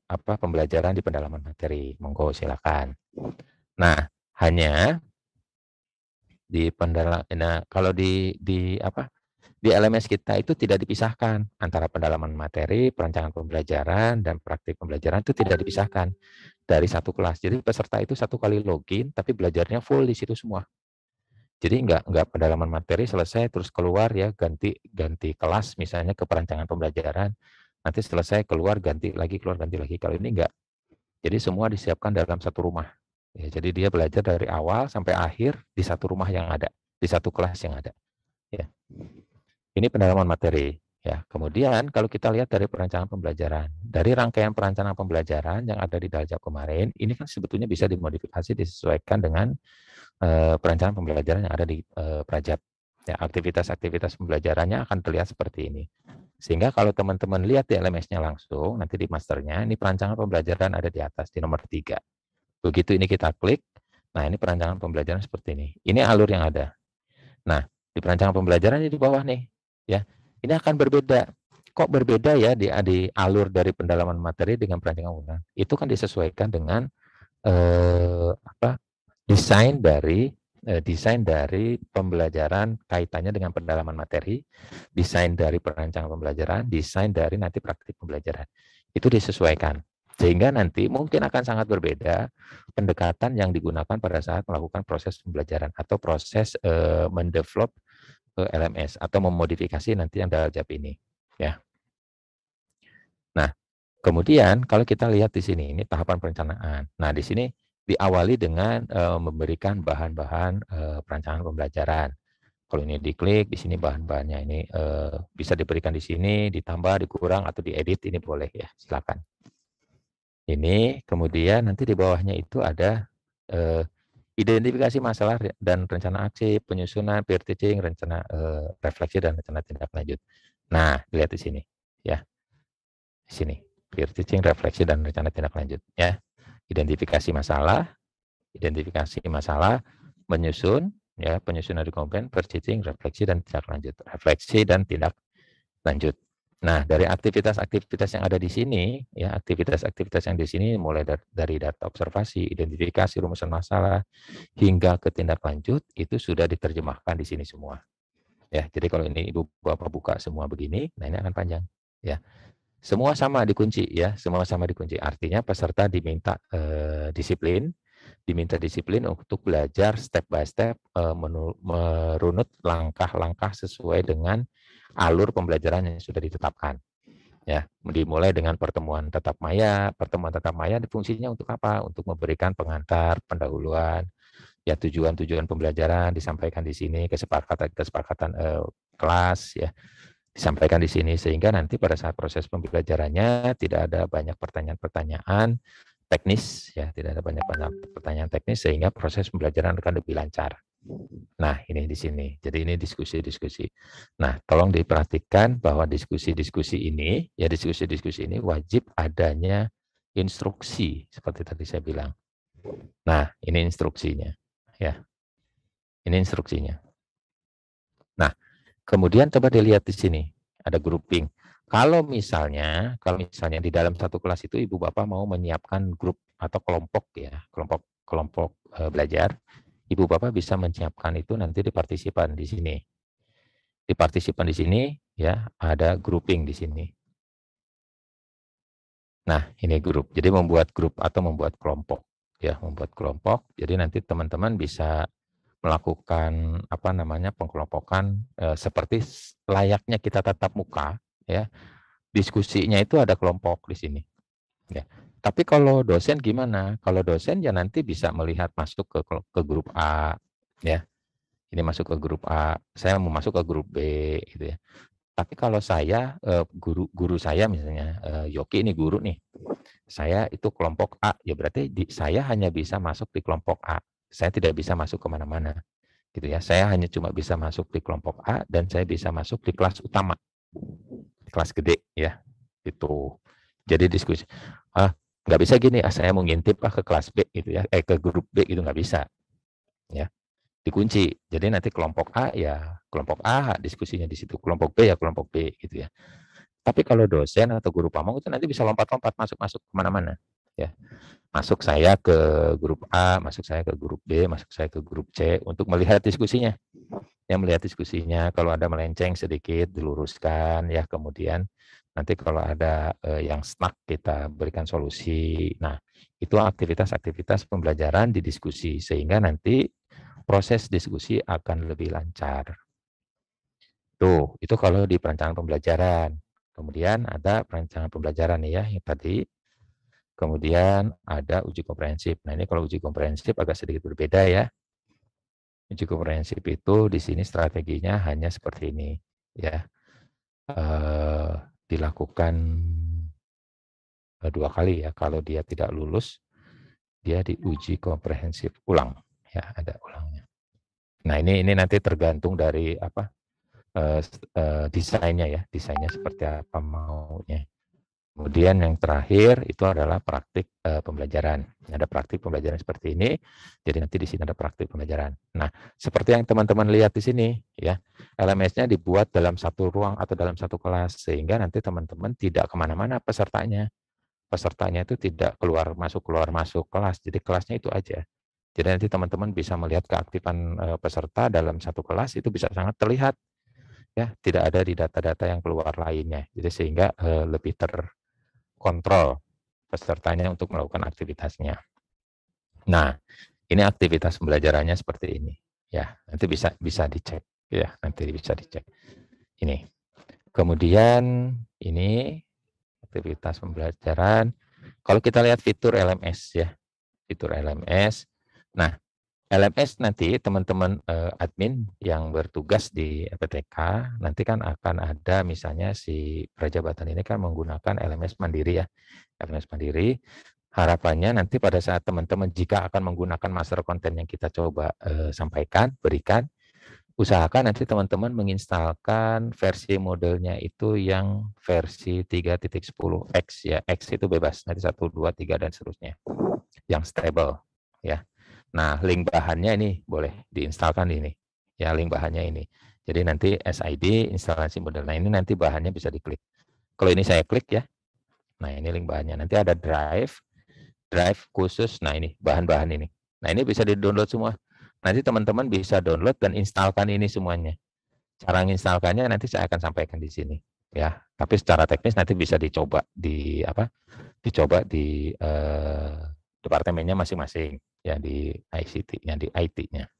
pembelajaran di pendalaman materi. Monggo silakan. Nah, hanya di kalau di LMS kita itu tidak dipisahkan antara pendalaman materi, perancangan pembelajaran, dan praktik pembelajaran itu tidak dipisahkan dari satu kelas. Jadi peserta itu satu kali login, tapi belajarnya full di situ semua. Jadi nggak pendalaman materi selesai terus keluar ya ganti kelas misalnya ke perancangan pembelajaran. Nanti selesai keluar ganti lagi keluar ganti lagi. Kalau ini enggak. Jadi semua disiapkan dalam satu rumah. Ya, jadi dia belajar dari awal sampai akhir di satu rumah yang ada, di satu kelas yang ada. Ya. Ini pendalaman materi. Ya, kemudian kalau kita lihat dari perancangan pembelajaran, dari rangkaian perancangan pembelajaran yang ada di Daljab kemarin, ini kan sebetulnya bisa dimodifikasi disesuaikan dengan perancangan pembelajaran yang ada di Prajab. Ya, aktivitas-aktivitas pembelajarannya akan terlihat seperti ini. Sehingga kalau teman-teman lihat di LMS-nya langsung, nanti di masternya, ini perancangan pembelajaran ada di atas, di nomor 3. Begitu ini kita klik, nah ini perancangan pembelajaran seperti ini. Ini alur yang ada. Nah, Di perancangan pembelajaran ini di bawah nih, ya. Ini akan berbeda. Kok berbeda ya di alur dari pendalaman materi dengan perancangan penggunaan? Itu kan disesuaikan dengan desain dari pembelajaran kaitannya dengan pendalaman materi, desain dari perancangan pembelajaran, desain dari nanti praktik pembelajaran. Itu disesuaikan. Sehingga nanti mungkin akan sangat berbeda pendekatan yang digunakan pada saat melakukan proses pembelajaran atau proses mendevelop LMS atau memodifikasi nanti yang daljab ini. Ya. Nah, kemudian kalau kita lihat di sini, ini tahapan perencanaan. Nah, di sini diawali dengan memberikan bahan-bahan perancangan pembelajaran. Kalau ini diklik, di sini bahan-bahannya ini bisa diberikan di sini, ditambah, dikurang, atau diedit, ini boleh ya, silakan. Ini kemudian nanti di bawahnya itu ada identifikasi masalah dan rencana aksi, penyusunan, peer teaching, rencana refleksi, dan rencana tindak lanjut. Nah, lihat di sini ya. Di sini, peer teaching, refleksi, dan rencana tindak lanjut ya. Identifikasi masalah, menyusun ya, penyusunan dari komponen, peer teaching, refleksi, dan tindak lanjut. Refleksi dan tindak lanjut. Nah, dari aktivitas-aktivitas yang ada di sini, ya, aktivitas-aktivitas yang di sini mulai dari data observasi, identifikasi rumusan masalah, hingga ke tindak lanjut, itu sudah diterjemahkan di sini semua. Ya, jadi kalau ini Ibu Bapak buka semua begini, nah ini akan panjang. Ya, semua sama dikunci ya, semua sama dikunci. Artinya peserta diminta disiplin untuk belajar step by step, merunut langkah-langkah sesuai dengan alur pembelajaran yang sudah ditetapkan. Ya, dimulai dengan pertemuan tatap maya. Pertemuan tatap maya fungsinya untuk apa? Untuk memberikan pengantar, pendahuluan, ya, tujuan-tujuan pembelajaran disampaikan di sini, kesepakatan kelas ya disampaikan di sini, sehingga nanti pada saat proses pembelajarannya tidak ada banyak pertanyaan-pertanyaan teknis ya, tidak ada banyak pertanyaan teknis, sehingga proses pembelajaran akan lebih lancar. Nah, ini di sini. Jadi ini diskusi-diskusi. Nah, tolong diperhatikan bahwa diskusi-diskusi ini wajib adanya instruksi seperti tadi saya bilang. Nah, ini instruksinya ya. Ini instruksinya. Nah, kemudian coba dilihat di sini, ada grouping. Kalau misalnya di dalam satu kelas itu Ibu Bapak mau menyiapkan grup atau kelompok ya, kelompok belajar, Ibu Bapak bisa menyiapkan itu nanti di partisipan di sini. Di partisipan di sini ya, ada grouping di sini. Nah, ini grup. Jadi membuat grup atau membuat kelompok ya, membuat kelompok. Jadi nanti teman-teman bisa melakukan pengkelompokan seperti layaknya kita tatap muka ya. Diskusinya itu ada kelompok di sini ya. Tapi kalau dosen gimana? Kalau dosen ya nanti bisa melihat masuk ke grup A ya. Ini masuk ke grup A, saya mau masuk ke grup B gitu ya. Tapi kalau saya guru saya misalnya Yoki ini guru nih. Saya itu kelompok A, ya berarti saya hanya bisa masuk di kelompok A. Saya tidak bisa masuk kemana-mana. Gitu ya. Saya hanya cuma bisa masuk di kelompok A dan saya bisa masuk di kelas utama, kelas gede ya. Itu. Jadi diskusi. Nggak bisa gini, saya mau ngintip ke kelas B gitu ya, ke grup B gitu nggak bisa. Ya. Dikunci. Jadi nanti kelompok A ya kelompok A diskusinya di situ, kelompok B ya kelompok B gitu ya. Tapi kalau dosen atau guru pamong itu nanti bisa lompat-lompat masuk kemana-mana. Ya. Masuk saya ke grup A, masuk saya ke grup B, masuk saya ke grup C untuk melihat diskusinya. Yang melihat diskusinya, kalau ada melenceng sedikit diluruskan ya, kemudian nanti kalau ada yang stuck kita berikan solusi. Nah, itu aktivitas-aktivitas pembelajaran di diskusi sehingga nanti proses diskusi akan lebih lancar. Tuh, itu kalau di perencanaan pembelajaran. Kemudian ada perencanaan pembelajaran nih ya, yang tadi. Kemudian ada uji komprehensif. Nah, ini kalau uji komprehensif agak sedikit berbeda ya. Uji komprehensif itu di sini strateginya hanya seperti ini ya. Dilakukan 2 kali ya. Kalau dia tidak lulus, dia diuji komprehensif ulang ya, ada ulangnya. Nah, ini nanti tergantung dari desainnya ya, desainnya seperti apa maunya. Kemudian yang terakhir itu adalah praktik pembelajaran. Ada praktik pembelajaran seperti ini. Jadi nanti di sini ada praktik pembelajaran. Nah, seperti yang teman-teman lihat di sini, ya, LMS-nya dibuat dalam satu ruang atau dalam satu kelas sehingga nanti teman-teman tidak kemana-mana pesertanya. Pesertanya itu tidak keluar masuk kelas. Jadi kelasnya itu aja. Jadi nanti teman-teman bisa melihat keaktifan peserta dalam satu kelas itu bisa sangat terlihat, ya, tidak ada di data-data yang keluar lainnya. Jadi sehingga lebih terkontrol pesertanya untuk melakukan aktivitasnya. Nah, ini aktivitas pembelajarannya seperti ini. Ya, nanti bisa dicek. Ya, nanti bisa dicek. Ini. Kemudian ini aktivitas pembelajaran. Kalau kita lihat fitur LMS, ya, fitur LMS. Nah, LMS nanti teman-teman admin yang bertugas di EPTK nanti kan akan ada, misalnya si Prajabatan ini kan menggunakan LMS Mandiri, ya. LMS Mandiri, harapannya nanti pada saat teman-teman jika akan menggunakan master konten yang kita coba sampaikan, berikan, usahakan nanti teman-teman menginstalkan versi modelnya itu yang versi 3.10X, ya. X itu bebas, nanti 1, 2, 3 dan seterusnya. Yang stable, ya. Nah, link bahannya ini boleh diinstalkan ini. Ya, link bahannya ini. Jadi nanti SID instalasi model. Nah, ini nanti bahannya bisa diklik. Kalau ini saya klik, ya. Nah, ini link bahannya. Nanti ada drive khusus. Nah, ini bahan-bahan ini. Nah, ini bisa di-download semua. Nanti teman-teman bisa download dan instalkan ini semuanya. Cara menginstalkannya nanti saya akan sampaikan di sini, ya. Tapi secara teknis nanti bisa dicoba di apa? Dicoba di departemennya masing-masing, ya, di ICT-nya, di IT-nya.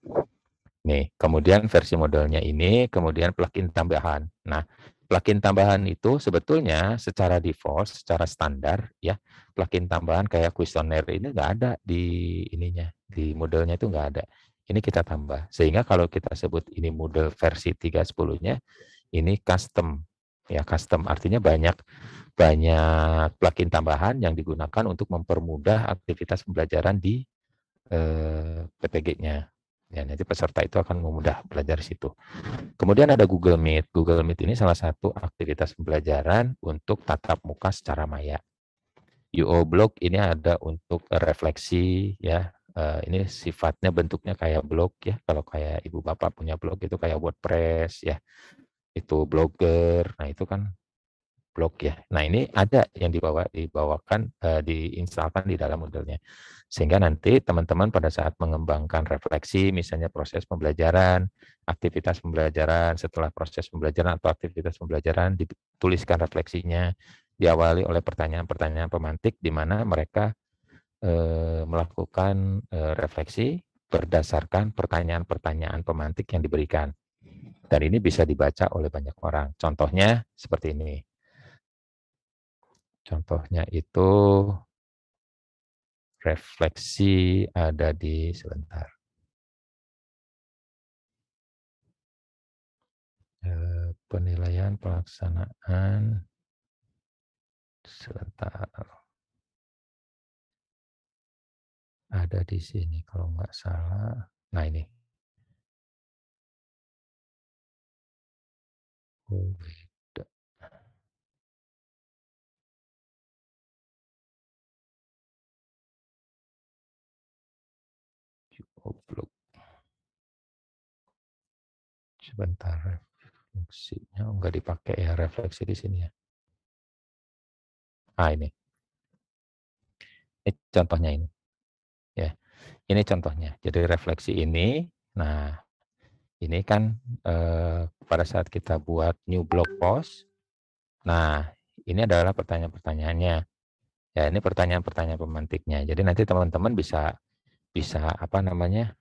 Nih, kemudian versi modelnya ini, kemudian plugin tambahan. Nah, plugin tambahan itu sebetulnya secara default, secara standar, ya, plugin tambahan kayak kuesioner ini nggak ada di ininya, di modelnya itu nggak ada. Ini kita tambah. Sehingga kalau kita sebut ini model versi 3.10-nya, ini custom. Ya, custom artinya banyak banyak plugin tambahan yang digunakan untuk mempermudah aktivitas pembelajaran di PPG-nya. Ya, nanti peserta itu akan memudah belajar di situ. Kemudian ada Google Meet. Google Meet ini salah satu aktivitas pembelajaran untuk tatap muka secara maya. UO Blog ini ada untuk refleksi, ya. Ini sifatnya bentuknya kayak blog, ya. Kalau kayak ibu bapak punya blog itu kayak WordPress, ya. Itu blogger. Nah, itu kan blog, ya. Nah, ini ada yang dibawakan diinstalkan di dalam modelnya. Sehingga nanti teman-teman pada saat mengembangkan refleksi, misalnya proses pembelajaran, aktivitas pembelajaran, setelah proses pembelajaran atau aktivitas pembelajaran dituliskan refleksinya, diawali oleh pertanyaan-pertanyaan pemantik di mana mereka melakukan refleksi berdasarkan pertanyaan-pertanyaan pemantik yang diberikan. Dan ini bisa dibaca oleh banyak orang. Contohnya seperti ini. Contohnya itu refleksi ada di sebentar. Penilaian pelaksanaan sebentar. Ada di sini kalau nggak salah. Nah, ini. Oh, beda. Goblok. Sebentar, refleksinya nggak dipakai ya refleksi di sini ya. Ah, ini. Ini contohnya ini. Ya, ini contohnya. Jadi refleksi ini, nah, ini kan pada saat kita buat new blog post, nah, ini adalah pertanyaan-pertanyaannya. Ya, ini pertanyaan-pertanyaan pemantiknya. Jadi nanti teman-teman bisa bisa apa namanya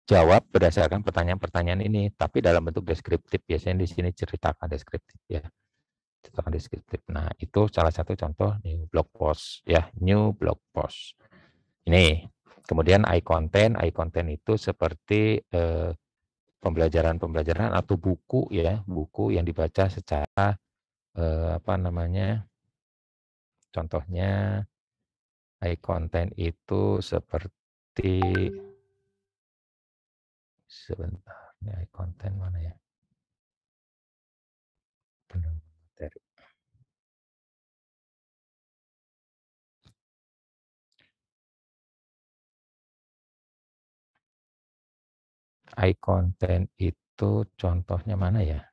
jawab berdasarkan pertanyaan-pertanyaan ini, tapi dalam bentuk deskriptif. Biasanya di sini ceritakan deskriptif, ya. Ceritakan deskriptif. Nah, itu salah satu contoh new blog post, ya, new blog post. Ini. Kemudian eye content itu seperti pembelajaran-pembelajaran atau buku, ya, buku yang dibaca secara apa namanya? Contohnya eye content itu seperti sebentar, ini eye content mana ya? Materi. iContent itu contohnya mana ya?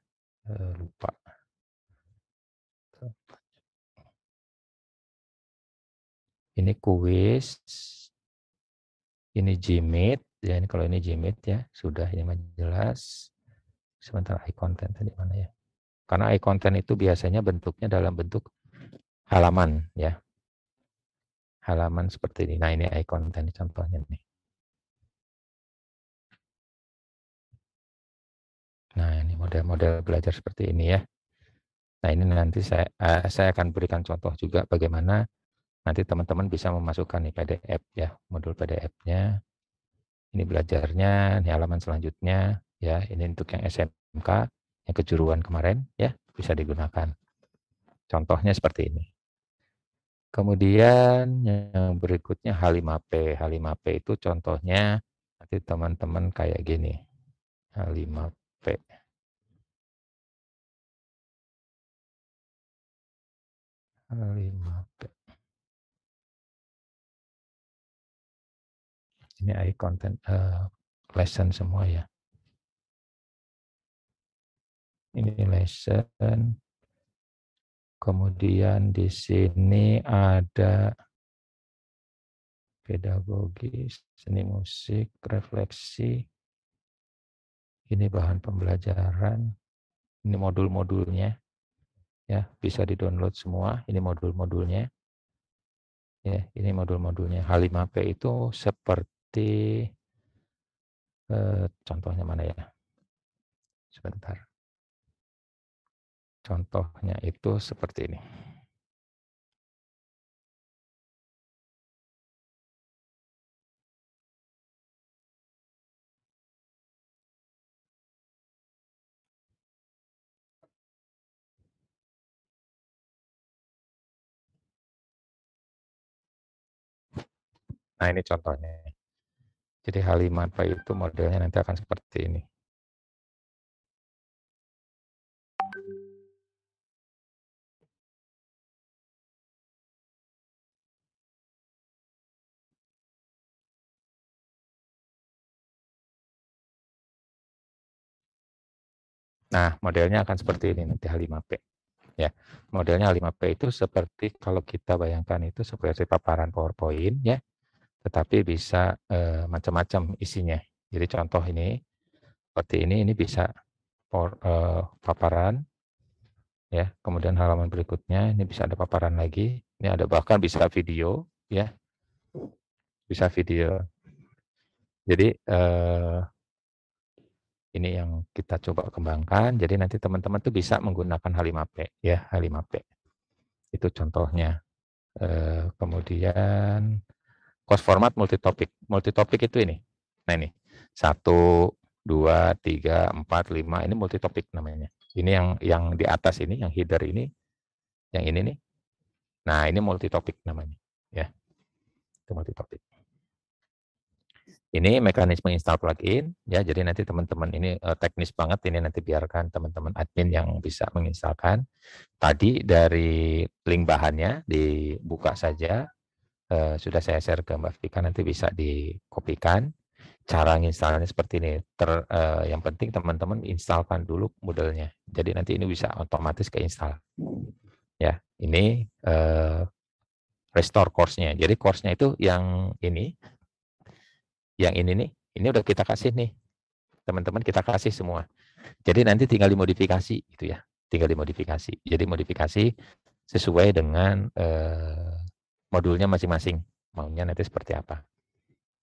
Lupa. Ini kuis, ini Gmeet, ya ini kalau ini Gmeet ya, sudah ini mah jelas. Sementara iContent tadi mana ya? Karena iContent itu biasanya bentuknya dalam bentuk halaman ya. Halaman seperti ini. Nah, ini iContent contohnya nih. Nah, ini model-model belajar seperti ini ya. Nah, ini nanti saya akan berikan contoh juga bagaimana nanti teman-teman bisa memasukkan nih PDF ya, modul PDF-nya. Ini belajarnya, ini halaman selanjutnya ya. Ini untuk yang SMK, yang kejuruan kemarin ya, bisa digunakan. Contohnya seperti ini. Kemudian yang berikutnya H5P. H5P itu contohnya nanti teman-teman kayak gini. H5P. H5P. Ini iContent lesson semua ya. Ini lesson. Kemudian di sini ada pedagogi, seni musik, refleksi. Ini bahan pembelajaran. Ini modul-modulnya. Ya, bisa di-download semua. Ini modul-modulnya. Ya, ini modul-modulnya. H5P itu seperti contohnya mana ya? Sebentar. Contohnya itu seperti ini. Nah, ini contohnya. Jadi H5P itu modelnya nanti akan seperti ini. Nah, modelnya akan seperti ini nanti H5P. Ya, modelnya H5P itu seperti kalau kita bayangkan itu seperti paparan PowerPoint ya, tetapi bisa macam-macam isinya. Jadi contoh ini seperti ini bisa paparan ya, kemudian halaman berikutnya ini bisa ada paparan lagi, ini ada bahkan bisa video ya, bisa video. Jadi ini yang kita coba kembangkan. Jadi nanti teman-teman tuh bisa menggunakan H5P ya, H5P itu contohnya. Kemudian course format multitopic. Multitopic itu ini. Nah ini 1, 2, 3, 4, 5 ini multitopic namanya. Ini yang di atas ini, yang header ini, yang ini nih. Nah ini multitopic namanya. Ya, itu multitopic. Ini mekanisme install plugin ya. Jadi nanti teman-teman ini teknis banget. Ini nanti biarkan teman-teman admin yang bisa menginstalkan. Tadi dari link bahannya dibuka saja. Sudah saya share ke Mbak Vika, nanti bisa dikopikan. Cara menginstalnya seperti ini. Yang penting teman-teman instalkan dulu modelnya. Jadi nanti ini bisa otomatis keinstall. Ya, ini restore course-nya. Jadi course-nya itu yang ini nih, ini udah kita kasih nih. Teman-teman kita kasih semua. Jadi nanti tinggal dimodifikasi gitu ya. Tinggal dimodifikasi. Jadi modifikasi sesuai dengan modulnya masing-masing. Maunya nanti seperti apa.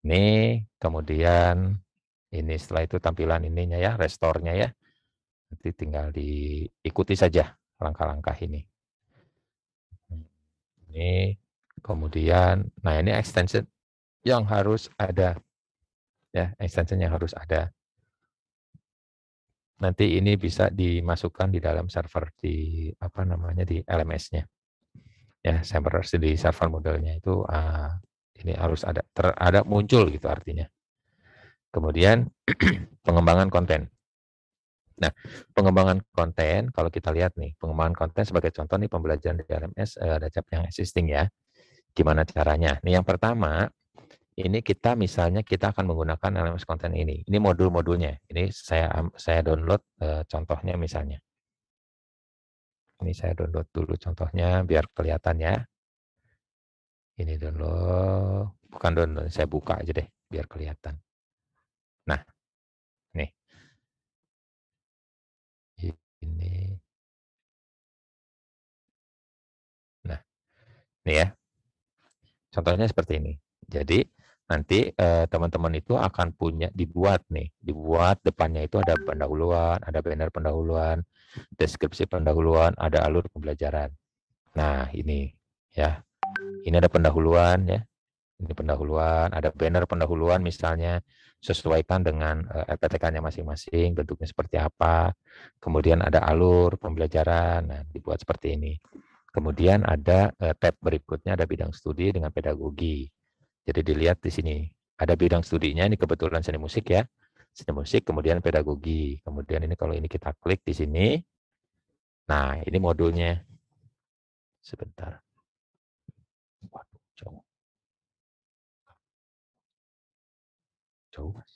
Ini kemudian ini setelah itu tampilan ininya ya, restore-nya ya. Nanti tinggal diikuti saja langkah-langkah ini. Ini kemudian, nah ini extension yang harus ada. Ya, extension yang harus ada. Nanti ini bisa dimasukkan di dalam server di apa namanya di LMS-nya. Ya, server di server modelnya itu ini harus ada muncul gitu artinya. Kemudian pengembangan konten. Nah, pengembangan konten kalau kita lihat nih, pengembangan konten sebagai contoh nih pembelajaran di LMS ada yang existing ya. Gimana caranya? Nih yang pertama, Ini kita misalnya kita akan menggunakan LMS konten ini. Ini modul-modulnya. Ini saya download contohnya misalnya. Ini saya download dulu contohnya biar kelihatan ya. Ini download, bukan download, saya buka aja deh biar kelihatan. Nah, nih. Ini. Nah, ini ya. Contohnya seperti ini. Jadi nanti teman-teman itu akan dibuat depannya itu ada pendahuluan, ada banner pendahuluan, deskripsi pendahuluan, ada alur pembelajaran. Nah, ini ya. Ini ada pendahuluan ya. Ini pendahuluan, ada banner pendahuluan misalnya sesuaikan dengan LPTK-nya masing-masing, bentuknya seperti apa. Kemudian ada alur pembelajaran, nah dibuat seperti ini. Kemudian ada tab berikutnya, ada bidang studi dengan pedagogi. Jadi dilihat di sini, ada bidang studinya, ini kebetulan seni musik ya. Seni musik, kemudian pedagogi. Kemudian ini kalau ini kita klik di sini, nah ini modulnya. Sebentar. Waduh, jauh. Jauh, Mas.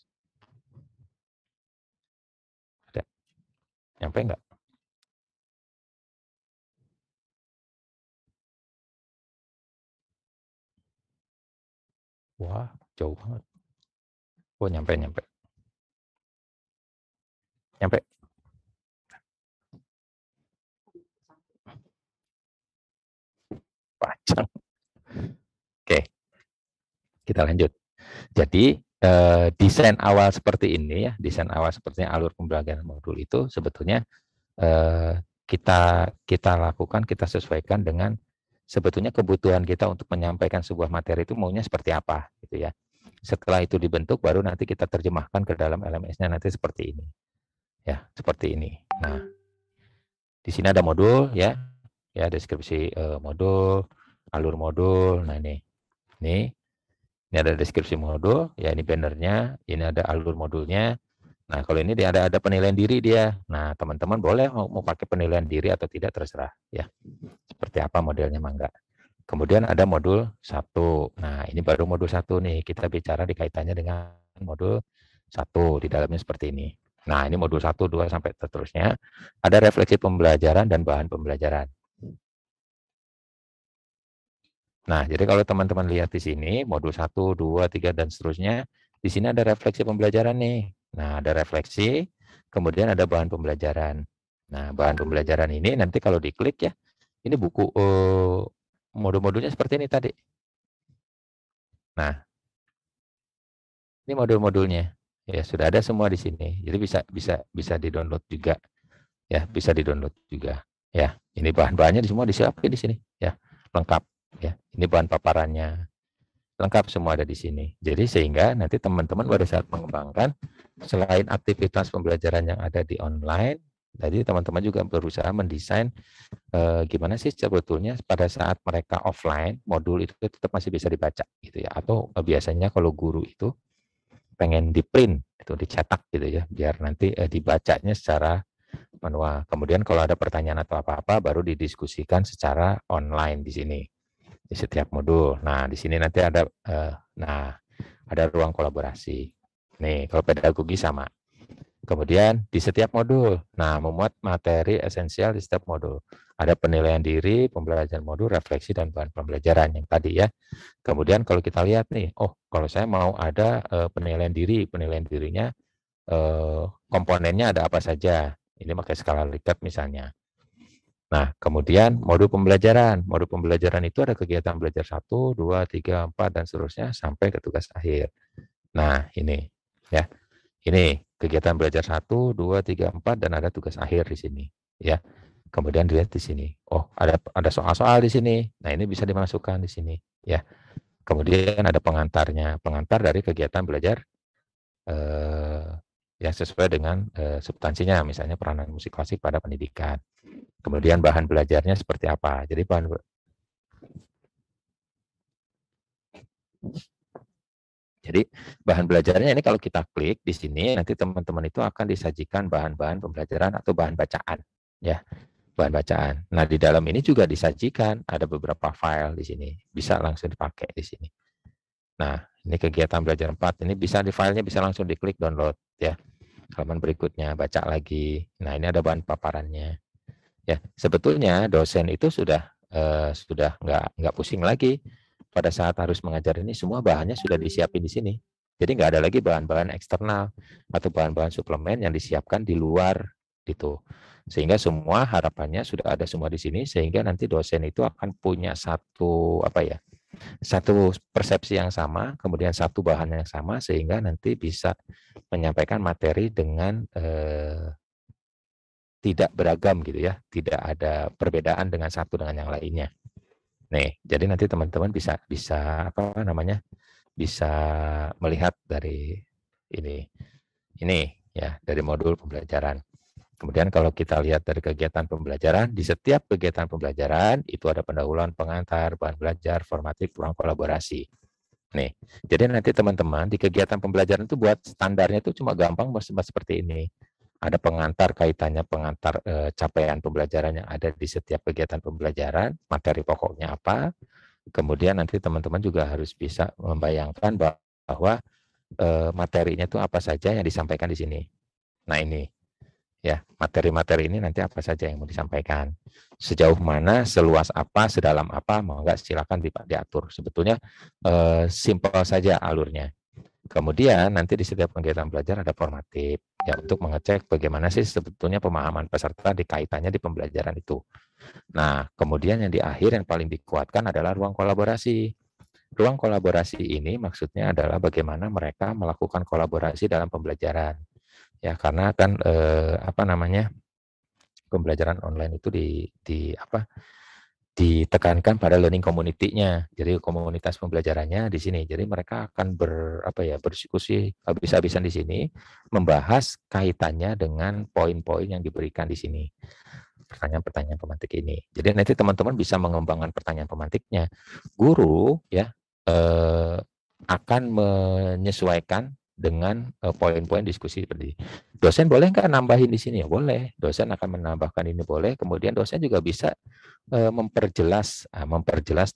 Ada. Nyampe enggak? Wah, jauh banget. Oh, nyampe. Nyampe. Panjang. Oke, kita lanjut. Jadi, desain awal seperti ini ya, desain awal seperti alur pembelajaran modul itu sebetulnya kita lakukan, kita sesuaikan dengan sebetulnya kebutuhan kita untuk menyampaikan sebuah materi itu maunya seperti apa, gitu ya. Setelah itu dibentuk, baru nanti kita terjemahkan ke dalam LMS-nya nanti seperti ini, ya, seperti ini. Nah, di sini ada modul, ya, deskripsi modul, alur modul. Nah ini ada deskripsi modul, ya ini bannernya, ini ada alur modulnya. Nah, kalau ini dia ada penilaian diri dia. Nah, teman-teman boleh mau pakai penilaian diri atau tidak terserah ya. Seperti apa modelnya mangga. Kemudian ada modul 1. Nah, ini baru modul 1 nih. Kita bicara dikaitannya dengan modul 1 di dalamnya seperti ini. Nah, ini modul 1, 2 sampai seterusnya. Ada refleksi pembelajaran dan bahan pembelajaran. Nah, jadi kalau teman-teman lihat di sini modul 1, 2, 3 dan seterusnya, di sini ada refleksi pembelajaran nih. Nah, ada refleksi, kemudian ada bahan pembelajaran. Nah, bahan pembelajaran ini nanti kalau diklik ya, ini buku modul-modulnya seperti ini tadi. Nah, ini modul-modulnya. Ya, sudah ada semua di sini. Jadi bisa di-download juga. Ya, bisa di-download juga. Ya, ini bahan-bahannya semua disiapkan di sini, ya. Lengkap, ya. Ini bahan paparannya. Lengkap semua ada di sini. Jadi sehingga nanti teman-teman pada saat mengembangkan, selain aktivitas pembelajaran yang ada di online, jadi teman-teman juga berusaha mendesain gimana sih sebetulnya pada saat mereka offline, modul itu tetap masih bisa dibaca gitu ya. Atau biasanya kalau guru itu pengen di print, itu dicetak gitu ya, biar nanti dibacanya secara manual. Kemudian kalau ada pertanyaan atau apa-apa baru didiskusikan secara online di sini. Di setiap modul. Nah, di sini nanti ada ada ruang kolaborasi. Nih, kalau pedagogi sama. Kemudian di setiap modul, nah memuat materi esensial di setiap modul. Ada penilaian diri, pembelajaran modul, refleksi dan bahan pembelajaran yang tadi ya. Kemudian kalau kita lihat nih, oh kalau saya mau ada penilaian dirinya komponennya ada apa saja. Ini pakai skala Likert misalnya. Nah, kemudian modul pembelajaran. Modul pembelajaran itu ada kegiatan belajar 1, 2, 3, 4, dan seterusnya sampai ke tugas akhir. Nah, ini ya. Ini kegiatan belajar 1, 2, 3, 4, dan ada tugas akhir di sini. Ya. Kemudian dilihat di sini. Oh, ada soal-soal di sini. Nah, ini bisa dimasukkan di sini. Ya. Kemudian ada pengantarnya. Pengantar dari kegiatan belajar yang sesuai dengan substansinya, misalnya peranan musik klasik pada pendidikan. Kemudian bahan belajarnya seperti apa. Jadi bahan belajarnya ini kalau kita klik di sini nanti teman-teman itu akan disajikan bahan-bahan pembelajaran atau bahan bacaan ya, bahan bacaan. Nah, di dalam ini juga disajikan ada beberapa file di sini. Bisa langsung dipakai di sini. Nah, ini kegiatan belajar 4. Ini bisa di filenya bisa langsung diklik download ya. Halaman berikutnya baca lagi. Nah, ini ada bahan paparannya. Ya, sebetulnya dosen itu sudah nggak pusing lagi pada saat harus mengajar ini, semua bahannya sudah disiapin di sini. Jadi nggak ada lagi bahan-bahan eksternal atau bahan-bahan suplemen yang disiapkan di luar gitu. Sehingga semua harapannya sudah ada semua di sini, sehingga nanti dosen itu akan punya satu satu persepsi yang sama, kemudian satu bahan yang sama, sehingga nanti bisa menyampaikan materi dengan tidak beragam gitu ya, tidak ada perbedaan dengan satu dengan yang lainnya. Nih, jadi nanti teman-teman bisa bisa bisa melihat dari ini ya, dari modul pembelajaran. Kemudian kalau kita lihat dari kegiatan pembelajaran, di setiap kegiatan pembelajaran itu ada pendahuluan, pengantar, bahan belajar, formatif, ruang kolaborasi. Nih, jadi nanti teman-teman di kegiatan pembelajaran itu buat standarnya itu cuma gampang seperti ini. Ada pengantar, kaitannya pengantar capaian pembelajaran yang ada di setiap kegiatan pembelajaran, materi pokoknya apa. Kemudian nanti teman-teman juga harus bisa membayangkan bahwa materinya itu apa saja yang disampaikan di sini. Nah ini ya, materi-materi ini nanti apa saja yang mau disampaikan. Sejauh mana, seluas apa, sedalam apa, mau enggak silakan diatur. Sebetulnya simpel saja alurnya. Kemudian nanti di setiap kegiatan belajar ada formatif ya untuk mengecek bagaimana sih sebetulnya pemahaman peserta dikaitannya di pembelajaran itu. Nah, kemudian yang di akhir yang paling dikuatkan adalah ruang kolaborasi. Ruang kolaborasi ini maksudnya adalah bagaimana mereka melakukan kolaborasi dalam pembelajaran. Ya, karena kan pembelajaran online itu ditekankan pada learning community-nya. Jadi komunitas pembelajarannya di sini. Jadi mereka akan berdiskusi habis-habisan di sini, membahas kaitannya dengan poin-poin yang diberikan di sini. Pertanyaan-pertanyaan pemantik ini. Jadi nanti teman-teman bisa mengembangkan pertanyaan pemantiknya. Guru ya akan menyesuaikan dengan poin-poin diskusi seperti ini. Dosen boleh nggak nambahin di sini? Ya boleh. Dosen akan menambahkan ini boleh. Kemudian dosen juga bisa memperjelas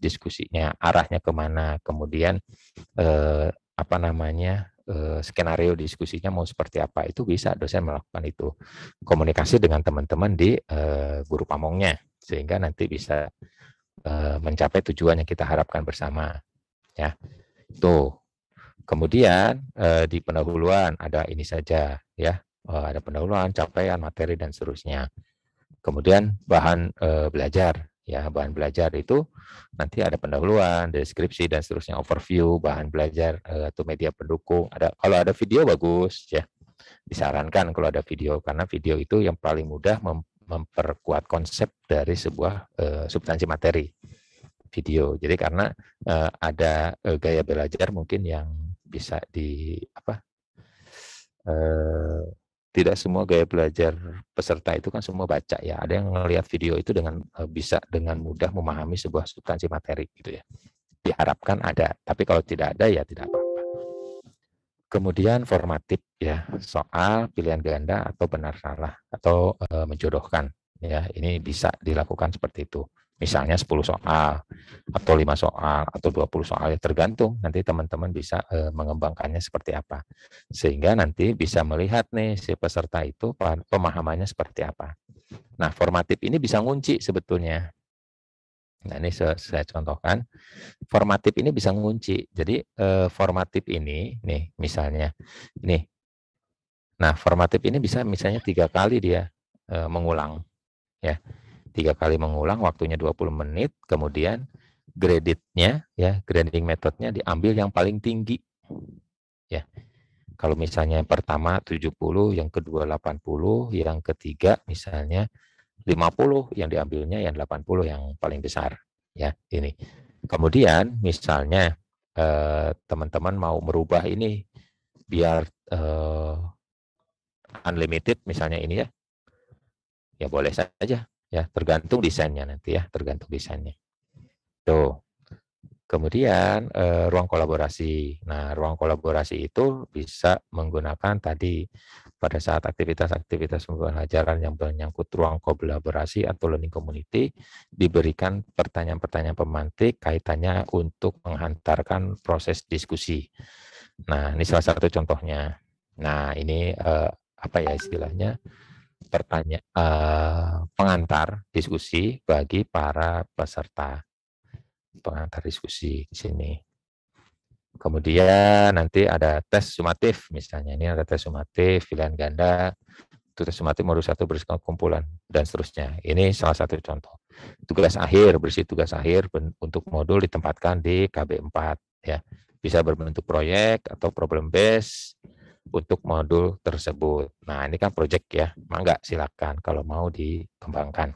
diskusinya, arahnya kemana. Kemudian skenario diskusinya mau seperti apa. Itu bisa dosen melakukan itu. Komunikasi dengan teman-teman di guru pamongnya sehingga nanti bisa mencapai tujuan yang kita harapkan bersama. Ya, tuh. Kemudian di pendahuluan ada ini saja ya, ada pendahuluan, capaian, materi dan seterusnya. Kemudian bahan belajar ya, bahan belajar itu nanti ada pendahuluan, deskripsi dan seterusnya, overview, bahan belajar atau media pendukung. Kalau ada video bagus ya. Disarankan kalau ada video karena video itu yang paling mudah memperkuat konsep dari sebuah substansi materi. Video. Jadi karena ada gaya belajar mungkin yang bisa tidak semua gaya belajar peserta itu kan semua baca ya. Ada yang melihat video itu dengan bisa dengan mudah memahami sebuah substansi materi gitu ya. Diharapkan ada, tapi kalau tidak ada ya tidak apa-apa. Kemudian formatif ya, soal pilihan ganda atau benar salah atau menjodohkan ya. Ini bisa dilakukan seperti itu. Misalnya 10 soal atau 5 soal atau 20 soal, ya tergantung nanti teman-teman bisa mengembangkannya seperti apa. Sehingga nanti bisa melihat nih si peserta itu pemahamannya seperti apa. Nah, formatif ini bisa ngunci sebetulnya. Nah, ini saya contohkan. Formatif ini bisa ngunci. Jadi formatif ini nih misalnya ini. Nah, formatif ini bisa misalnya 3 kali dia mengulang ya. 3 kali mengulang, waktunya 20 menit, kemudian graded-nya ya, grading metodenya diambil yang paling tinggi. Ya. Kalau misalnya yang pertama 70, yang kedua 80, yang ketiga misalnya 50, yang diambilnya yang 80 yang paling besar ya, ini. Kemudian misalnya teman-teman mau merubah ini biar unlimited misalnya ini ya. Ya boleh saja ya, tergantung desainnya nanti ya, tergantung desainnya. Tuh. Kemudian ruang kolaborasi. Nah, ruang kolaborasi itu bisa menggunakan tadi pada saat aktivitas-aktivitas pembelajaran yang menyangkut ruang kolaborasi atau learning community, diberikan pertanyaan-pertanyaan pemantik kaitannya untuk menghantarkan proses diskusi. Nah, ini salah satu contohnya. Nah, ini apa ya istilahnya? Pengantar diskusi bagi para peserta. Pengantar diskusi di sini. Kemudian nanti ada tes sumatif misalnya. Ini ada tes sumatif, pilihan ganda, tes sumatif modul 1 berisi kumpulan, dan seterusnya. Ini salah satu contoh. Tugas akhir, berisi tugas akhir untuk modul ditempatkan di KB4. Ya. Bisa berbentuk proyek atau problem base untuk modul tersebut. Nah, ini kan proyek ya. Mangga silakan kalau mau dikembangkan.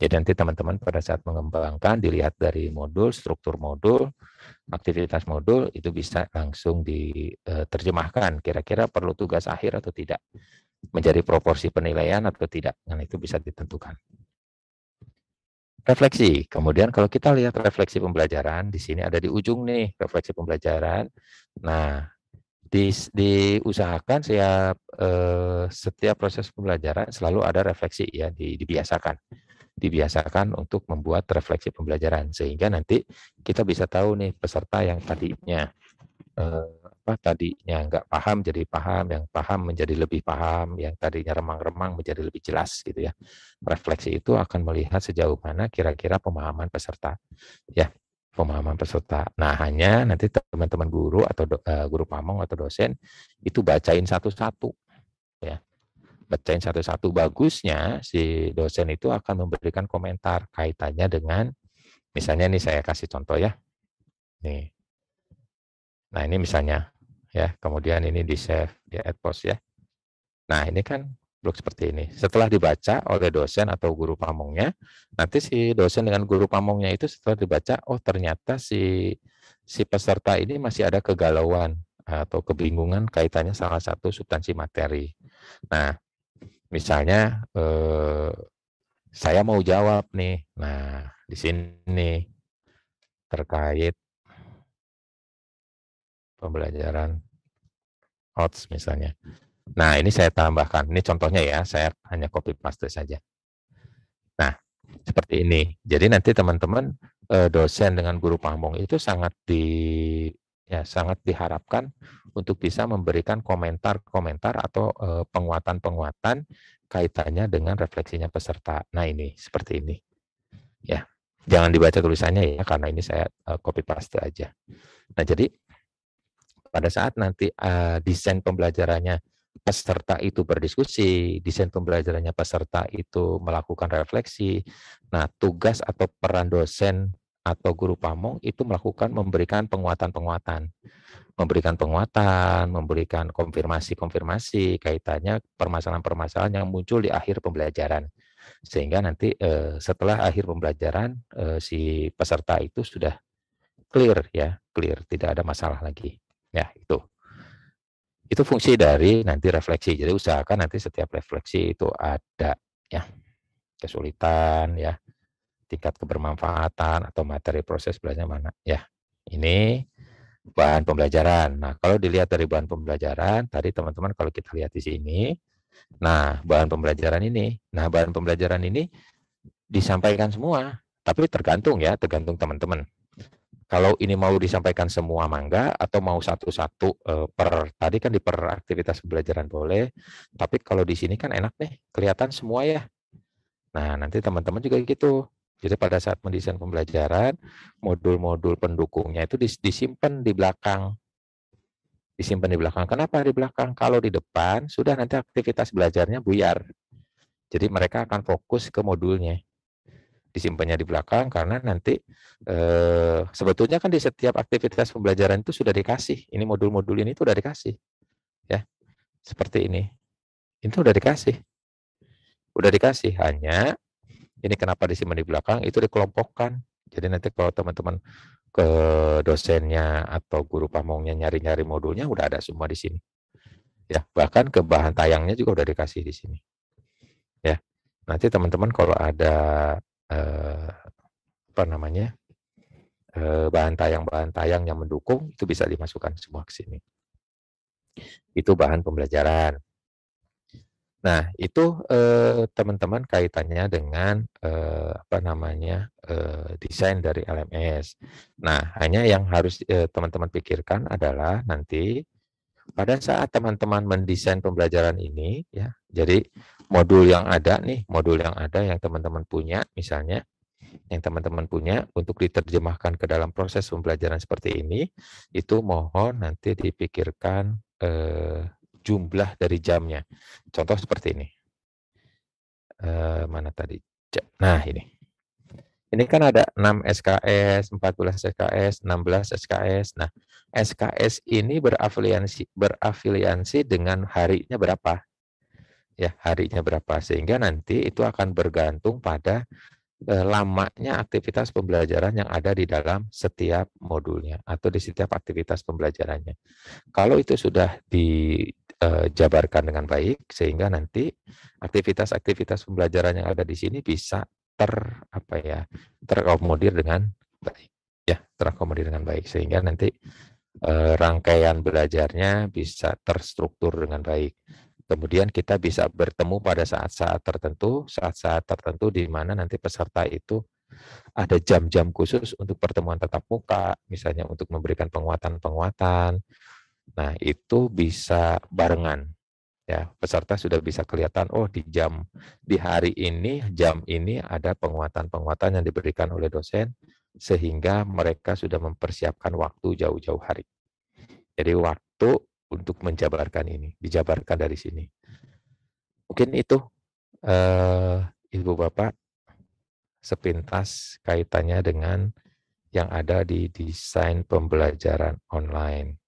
Jadi nanti teman-teman pada saat mengembangkan dilihat dari modul, struktur modul, aktivitas modul itu bisa langsung diterjemahkan. Kira-kira perlu tugas akhir atau tidak, menjadi proporsi penilaian atau tidak. Nah, itu bisa ditentukan. Refleksi. Kemudian kalau kita lihat refleksi pembelajaran, di sini ada di ujung nih refleksi pembelajaran. Nah, diusahakan setiap proses pembelajaran selalu ada refleksi ya, dibiasakan untuk membuat refleksi pembelajaran sehingga nanti kita bisa tahu nih peserta yang tadinya nggak paham jadi paham, yang paham menjadi lebih paham, yang tadinya remang-remang menjadi lebih jelas gitu ya. Refleksi itu akan melihat sejauh mana kira-kira pemahaman peserta ya. Pemahaman peserta. Nah, hanya nanti teman-teman guru atau guru pamong atau dosen itu bacain satu-satu ya. Bacain satu-satu. Bagusnya si dosen itu akan memberikan komentar kaitannya dengan misalnya nih saya kasih contoh ya. Nih. Nah, ini misalnya ya, kemudian ini di save di add post ya. Nah, ini kan blok seperti ini. Setelah dibaca oleh dosen atau guru pamongnya, nanti si dosen dengan guru pamongnya itu setelah dibaca, oh ternyata si peserta ini masih ada kegalauan atau kebingungan kaitannya salah satu substansi materi. Nah, misalnya saya mau jawab nih. Nah, di sini terkait pembelajaran OTS misalnya. Nah, ini saya tambahkan. Ini contohnya ya, saya hanya copy paste saja. Nah, seperti ini. Jadi nanti teman-teman dosen dengan guru pamong itu sangat diharapkan untuk bisa memberikan komentar-komentar atau penguatan-penguatan kaitannya dengan refleksinya peserta. Nah, ini seperti ini. Ya. Jangan dibaca tulisannya ya, karena ini saya copy paste aja. Nah, jadi pada saat nanti desain pembelajarannya peserta itu berdiskusi, desain pembelajarannya peserta itu melakukan refleksi. Nah, tugas atau peran dosen atau guru pamong itu memberikan penguatan-penguatan. Memberikan konfirmasi-konfirmasi kaitannya permasalahan-permasalahan yang muncul di akhir pembelajaran. Sehingga nanti setelah akhir pembelajaran si peserta itu sudah clear ya, clear, tidak ada masalah lagi. Ya, itu fungsi dari nanti refleksi. Jadi usahakan nanti setiap refleksi itu ada ya kesulitan ya, tingkat kebermanfaatan atau materi proses belajar mana ya. Ini bahan pembelajaran. Nah, kalau dilihat dari bahan pembelajaran, tadi teman-teman kalau kita lihat di sini, nah bahan pembelajaran ini disampaikan semua, tapi tergantung teman-teman. Kalau ini mau disampaikan semua mangga atau mau satu-satu tadi kan per aktivitas pembelajaran boleh, tapi kalau di sini kan enak nih, kelihatan semua ya. Nah, nanti teman-teman juga gitu. Jadi pada saat mendesain pembelajaran, modul-modul pendukungnya itu disimpan di belakang. Disimpan di belakang. Kenapa di belakang? Kalau di depan, sudah nanti aktivitas belajarnya buyar. Jadi mereka akan fokus ke modulnya. Disimpannya di belakang karena nanti sebetulnya kan di setiap aktivitas pembelajaran itu sudah dikasih. Ini modul-modul ini itu sudah dikasih. Ya, seperti ini. Itu sudah dikasih. Udah dikasih, hanya ini kenapa disimpan di belakang, itu dikelompokkan. Jadi nanti kalau teman-teman ke dosennya atau guru pamongnya nyari-nyari modulnya, udah ada semua di sini. Ya, bahkan ke bahan tayangnya juga udah dikasih di sini. Ya, nanti teman-teman kalau ada bahan tayang yang mendukung itu bisa dimasukkan semua ke sini. Itu bahan pembelajaran. Nah, itu teman-teman kaitannya dengan desain dari LMS. Nah, hanya yang harus teman-teman pikirkan adalah nanti pada saat teman-teman mendesain pembelajaran ini, ya, jadi modul yang ada yang teman-teman punya, misalnya, yang teman-teman punya untuk diterjemahkan ke dalam proses pembelajaran seperti ini, itu mohon nanti dipikirkan jumlah dari jamnya. Contoh seperti ini. Mana tadi? Nah, ini. Ini kan ada 6 SKS, 14 SKS, 16 SKS. Nah, SKS ini berafiliasi dengan harinya berapa? Ya, harinya berapa. Sehingga nanti itu akan bergantung pada lamanya aktivitas pembelajaran yang ada di dalam setiap modulnya atau di setiap aktivitas pembelajarannya. Kalau itu sudah dijabarkan dengan baik, sehingga nanti aktivitas-aktivitas pembelajaran yang ada di sini bisa terakomodir dengan baik, ya, terakomodir dengan baik, sehingga nanti rangkaian belajarnya bisa terstruktur dengan baik. Kemudian kita bisa bertemu pada saat-saat tertentu di mana nanti peserta itu ada jam-jam khusus untuk pertemuan tatap muka, misalnya untuk memberikan penguatan-penguatan. Nah, itu bisa barengan. Ya, peserta sudah bisa kelihatan, oh di hari ini, jam ini ada penguatan-penguatan yang diberikan oleh dosen, sehingga mereka sudah mempersiapkan waktu jauh-jauh hari. Jadi waktu untuk menjabarkan ini, dijabarkan dari sini. Mungkin itu, Ibu Bapak, sepintas kaitannya dengan yang ada di desain pembelajaran online.